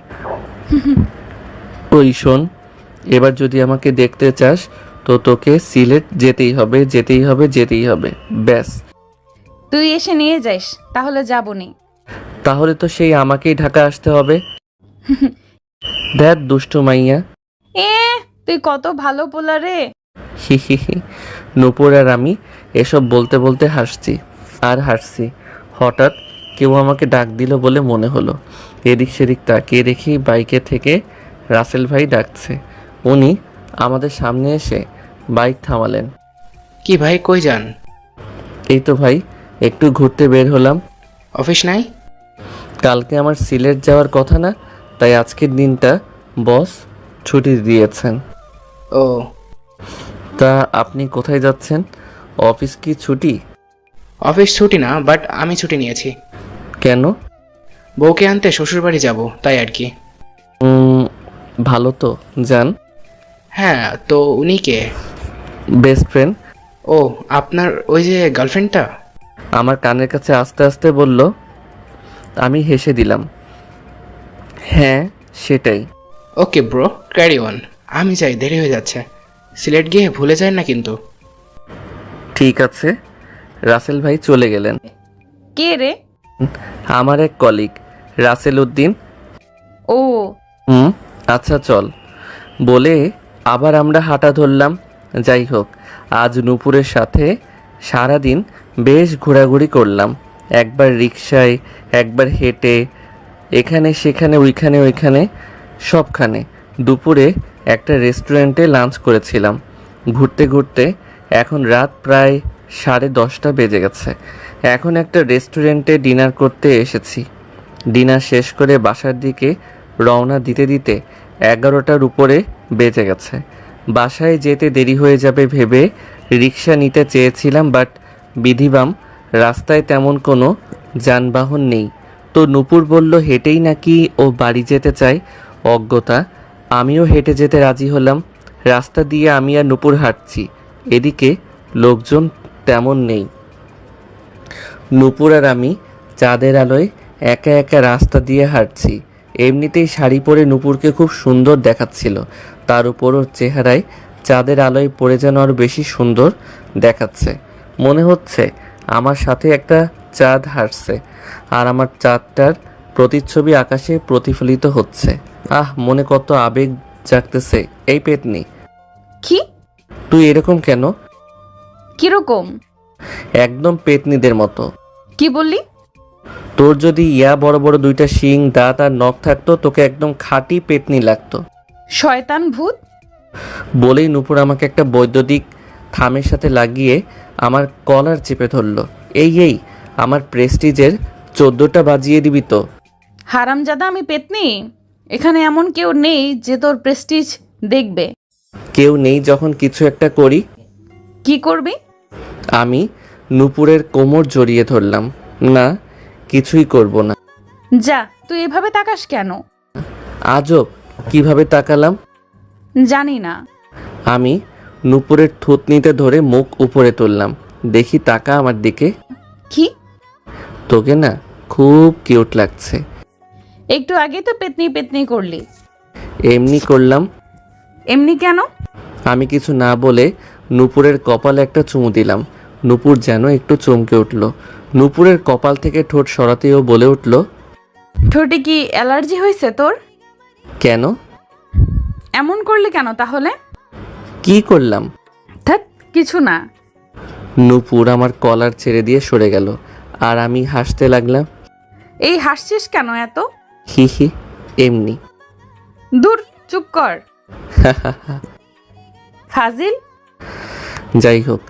A: ওই শোন, এবার যদি আমাকে দেখতে চাস তো তোকে সিলেট যেতেই হবে, যেতেই হবে, যেতেই হবে, ব্যাস।
D: তুই এসে নিয়ে যাস, তাহলে যাবনি।
A: তাহলে তো সেই আমাকেই ঢাকা আসতে হবে। দেখ দুষ্টু মাইয়া।
D: এ, তুই কত ভালো পোলা রে।
A: হি হি হি। নূপুর আর আমি এসব বলতে বলতে হাসছি আর হাসছি। হঠাৎ কেউ আমাকে ডাক দিল বলে মনে হলো। এদিক সেদিক তাকিয়ে দেখি বাইকে থেকে রাসেল ভাই ডাকছে। উনি আমাদের সামনে এসে বাইক থামালেন।
C: কি ভাই, কই যান?
A: এই তো ভাই, একটু ঘুরতে বের হলাম।
C: অফিস নাই?
A: কালকে আমার সিলেট যাওয়ার কথা না, তাই আজকের দিনটা বস ছুটি দিয়েছেন।
C: ও,
A: তা আপনি কোথায় যাচ্ছেন? অফিস কি ছুটি?
C: অফিস ছুটি না, বাট আমি ছুটি নিয়েছি।
A: কেন?
C: বউকে আনতে শ্বশুরবাড়ি যাব, তাই আর কি।
A: ভালো তো, যান।
C: হ্যাঁ, তো উনি কে?
A: Best friend.
C: ও, আপনার ওই যে গার্লফ্রেন্ডটা?
A: আমার কানের কাছে আস্তে আস্তে বলল। আমি হেসে দিলাম। হ্যাঁ, সেটাই।
C: Okay bro, carry on. আমি যাই, দেরি হয়ে যাচ্ছে। সিলেট গিয়ে ভুলে যায় না কিন্তু।
A: ঠিক আছে। রাসেল ভাই চলে গেলেন।
D: কে রে?
A: আমার এক কলিগ, রাসেল উদ্দিন।
D: ও,
A: আচ্ছা চল বলে আবার আমরা হাঁটা ধরলাম। যাই হোক, আজ নূপুরের সাথে সারাদিন বেশ ঘোরাঘুরি করলাম। একবার রিকশায়, একবার হেঁটে, এখানে সেখানে ওইখানে সবখানে। দুপুরে একটা রেস্টুরেন্টে লাঞ্চ করেছিলাম। ঘুরতে ঘুরতে এখন রাত প্রায় 10:30 বেজে গেছে। এখন একটা রেস্টুরেন্টে ডিনার করতে এসেছি। ডিনার শেষ করে বাসার দিকে রওনা দিতে দিতে 11টার উপরে বেজে গেছে। বাসায় যেতে দেরি হয়ে যাবে ভেবে রিক্সা নিতে চেয়েছিলাম, বাট বিধিবাম রাস্তায় তেমন কোনো যানবাহন নেই। তো নূপুর বলল হেঁটেই নাকি ও বাড়ি যেতে চায়। অজ্ঞতা, আমিও হেঁটে যেতে রাজি হলাম। রাস্তা দিয়ে আমি আর নূপুর হাঁটছি। এদিকে লোকজন তেমন নেই। নূপুর আর আমি চাঁদের আলোয় একা একা রাস্তা দিয়ে হাঁটছি। এমনিতেই শাড়ি পরে নূপুরকে খুব সুন্দর দেখাচ্ছিল। তার উপর ওর চেহারায় চাঁদের আলোয় পড়ে যেন আরও বেশি সুন্দর দেখাচ্ছে। মনে হচ্ছে আমার সাথে একটা চাঁদ হাঁটছে, আর আমার চাঁদটার প্রতিচ্ছবি আকাশে প্রতিফলিত হচ্ছে। মনে কত আবেগ জাগতেছে। এই পেতনি,
D: কি?
A: তুই এরকম কেন?
D: কিরকম?
A: একদম পেতনিদের মতো।
D: কি বললি?
A: তোর যদি বড় বড় দুইটা শিং, দাঁত আর নখ থাকতো, তোকে একদম খাঁটি পেতনি লাগতো।
D: শয়তান ভূত।
A: বলেই নূপুর আমাকে একটা বৈদ্যুতিক থামের সাথে লাগিয়ে আমার কলার চেপে ধরলো। এই আমার প্রেস্টিজের 14টা বাজিয়ে দিবি তো?
D: হারামজাদা, আমি পেতনি? এখানে এমন কেউ নেই যে তোর প্রেস্টিজ দেখবে।
A: কেউ নেই যখন কিছু একটা করি।
D: কি করবি?
A: আমি নূপুরের কোমর জড়িয়ে ধরলাম। না, কিছুই করব না।
D: যা, তুই এভাবে তাকাস কেন?
A: আজব, কিভাবে তাকালাম?
D: জানি না।
A: আমি নূপুরের থুতনিতে ধরে মুখ উপরে তুললাম। দেখি, তাকা আমার দিকে।
D: কি?
A: তোকে না খুব কিউট লাগছে।
D: একটু আগে তো পেতনি পেতনি করলি।
A: এমনি করলাম।
D: এমনি কেন?
A: আমি কিছু না বলে নূপুরের কপালে একটা চুমু দিলাম। নূপুর যেন একটু চমকে উঠল। নূপুরের কপাল থেকে ঠোঁট সরাতেও বলে উঠল,
D: ঠোঁটে কি অ্যালার্জি হয়েছে তোর?
A: কেন?
D: এমন করলি কেন তাহলে?
A: কি করলাম?
D: ধ্যাৎ, কিছু না।
A: নূপুর আমার কলার ছেড়ে দিয়ে সরে গেল, আর আমি হাসতে লাগলাম।
D: এই হাসছিস কেন এত?
A: হি হি, এমনি।
D: দূর, চুপ কর। ফাজিল।
A: যাই হোক,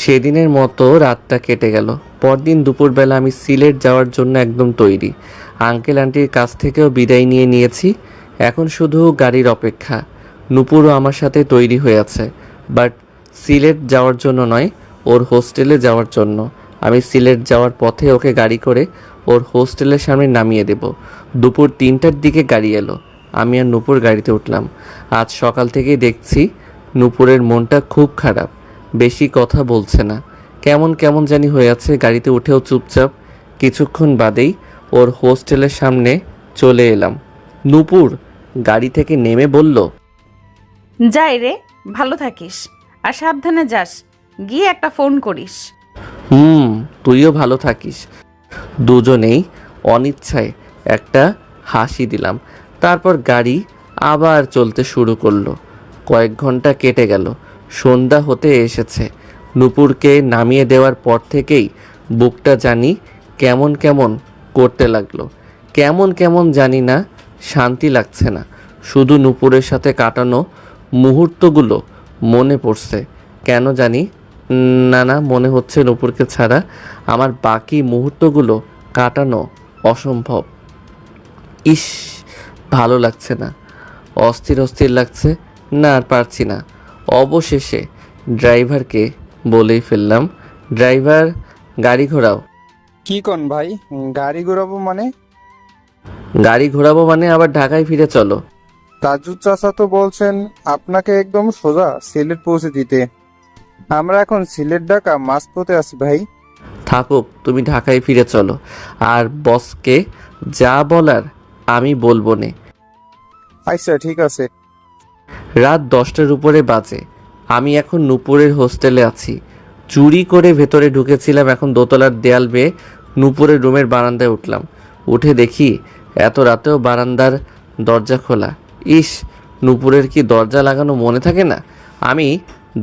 A: সেদিনের মতো রাতটা কেটে গেল। পরদিন দুপুরবেলা আমি সিলেট যাওয়ার জন্য একদম তৈরি। আঙ্কেল আন্টির কাছ থেকেও বিদায় নিয়ে নিয়েছি। এখন শুধু গাড়ির অপেক্ষা। নূপুরও আমার সাথে তৈরি হয়ে আছে, বাট সিলেট যাওয়ার জন্য নয়, ওর হোস্টেলে যাওয়ার জন্য। আমি সিলেট যাওয়ার পথে ওকে গাড়ি করে ওর হোস্টেলের সামনে নামিয়ে দেব। দুপুর 3টার দিকে গাড়ি এলো। আমি আর নূপুর গাড়িতে উঠলাম। আজ সকাল থেকেই দেখছি নূপুরের মনটা খুব খারাপ। বেশি কথা বলছে না, কেমন কেমন জানি হয়ে আছে। গাড়িতে উঠেও চুপচাপ। কিছুক্ষণ বাদেই ওর হোস্টেলের সামনে চলে এলাম। নূপুর গাড়ি থেকে নেমে বলল,
D: যাই রে, ভালো থাকিস আর সাবধানে যাস। গিয়ে একটা ফোন করিস।
A: তুইও ভালো থাকিস। দুজনেই অনিচ্ছায় একটা হাসি দিলাম। তারপর গাড়ি আবার চলতে শুরু করলো। কয়েক ঘন্টা কেটে গেল। সন্ধ্যা হতে এসেছে। নূপুরকে নামিয়ে দেওয়ার পর থেকেই বুকটা জানি কেমন কেমন করতে লাগলো। কেমন কেমন জানি না, শান্তি লাগছে না। শুধু নূপুরের সাথে কাটানো মুহূর্তগুলো মনে পড়ছে। কেন জানি না মনে হচ্ছে নূপুরকে ছাড়া আমার বাকি মুহূর্তগুলো কাটানো অসম্ভব। ইস, ভালো লাগছে না, অস্থির অস্থির লাগছে। না আর পারছি না। অবশেষে ড্রাইভারকে বলেই ফেললাম। ড্রাইভার, গাড়ি ঘোরাও।
E: কি কন ভাই, গাড়ি ঘোরাবো মানে?
A: গাড়ি ঘোরাবো মানে আবার ঢাকায় ফিরে চলো।
E: তাজুদ চাচা তো বলছেন আপনাকে একদম সোজা সিলেট পৌঁছে দিতে। আমরা এখন সিলেট ঢাকা মাঝপথে আছি ভাই।
A: থাকুক, তুমি ঢাকায় ফিরে চলো। আর বসকে যা বলার আমি বলবো নে।
E: আচ্ছা ঠিক আছে।
A: রাত 10টার উপরে বাজে। আমি এখন নূপুরের হোস্টেলে আছি। চুরি করে ভেতরে ঢুকেছিলাম, এখন দোতলার দেয়াল বেয়ে নূপুরের রুমের বারান্দায় উঠলাম। উঠে দেখি এত রাতেও বারান্দার দরজা খোলা। ইস, নূপুরের কি দরজা লাগানো মনে থাকে না? আমি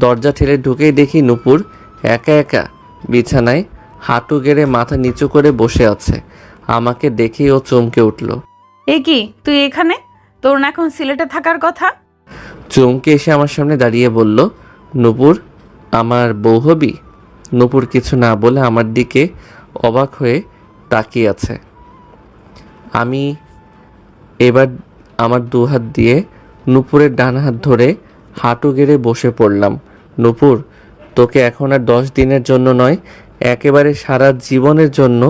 A: দরজা ঠেলে ঢুকেই দেখি নূপুর একা একা বিছানায় হাঁটু গেড়ে মাথা নিচু করে বসে আছে। আমাকে দেখেই ও চমকে উঠল।
D: এ কি, তুই এখানে? তোর না এখন সিলেটে থাকার কথা?
A: চমকে এসে আমার সামনে দাঁড়িয়ে বলল, নূপুর আমার বউ হবি? নূপুর কিছু না বলে আমার দিকে অবাক হয়ে তাকিয়ে আছে। আমি এবার আমার দুহাত দিয়ে নূপুরের ডান হাত ধরে হাঁটু গেড়ে বসে পড়লাম। নূপুর, তোকে এখন আর 10 দিনের জন্য নয়, একেবারে সারা জীবনের জন্য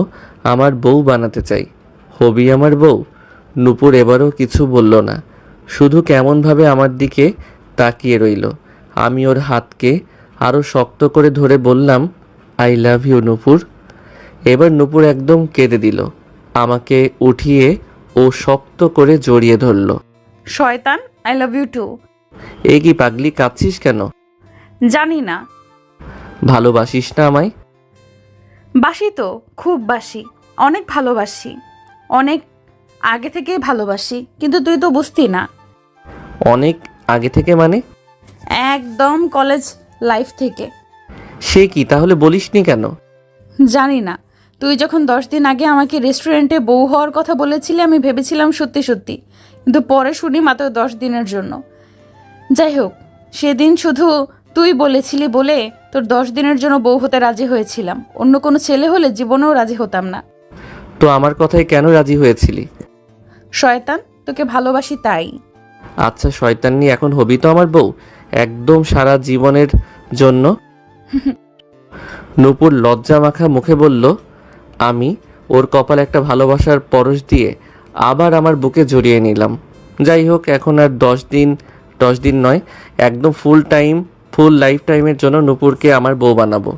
A: আমার বউ বানাতে চাই। হবি আমার বউ? নূপুর এবারও কিছু বলল না, শুধু কেমনভাবে আমার দিকে তাকিয়ে রইল। আমি ওর হাতকে আরও শক্ত করে ধরে বললাম, আই লাভ ইউ নূপুর। এবার নূপুর একদম কেঁদে দিল। আমাকে উঠিয়ে ও শক্ত করে জড়িয়ে ধরল।
D: শয়তান, আই লাভ ইউ টু।
A: এ কি পাগলি, কাঁদছিস কেন?
D: জানি না।
A: ভালোবাসিস না আমায়?
D: বাসি তো, খুব বাসি, অনেক ভালোবাসি, অনেক আগে থেকেই ভালোবাসি, কিন্তু তুই তো বুঝতি না।
A: অনেক আগে থেকে মানে?
D: একদম কলেজ লাইফ থেকে।
A: সে কি, তাহলে বলিসনি কেন?
D: জানি না, তুই যখন 10 দিন আগে আমাকে রেস্টুরেন্টে বউ হওয়ার কথা বলেছিলি আমি ভেবেছিলাম সত্যি সত্যি, কিন্তু পরে শুনি মাত্র 10 দিনের জন্য। যাই হোক, সেদিন শুধু তুই বলেছিলি বলে তোর 10 দিনের জন্য বউ হতে রাজি হয়েছিলাম। অন্য কোনো ছেলে হলে জীবনেও রাজি হতাম না।
A: তো আমার কথায় কেন রাজি হয়েছিলি?
D: শয়তান, তোকে ভালোবাসি তাই।
A: আচ্ছা শয়তান্নি, এখন হবি তো আমার বউ একদম সারা জীবনের জন্য? নূপুর লজ্জা মাখা মুখে বলল। আমি ওর কপালে একটা ভালোবাসার পরশ দিয়ে আবার আমার বুকে জড়িয়ে নিলাম। যাই হোক, এখন আর 10 দিন নয়, একদম ফুল লাইফ টাইমের জন্য নূপুরকে আমার বউ বানাবো।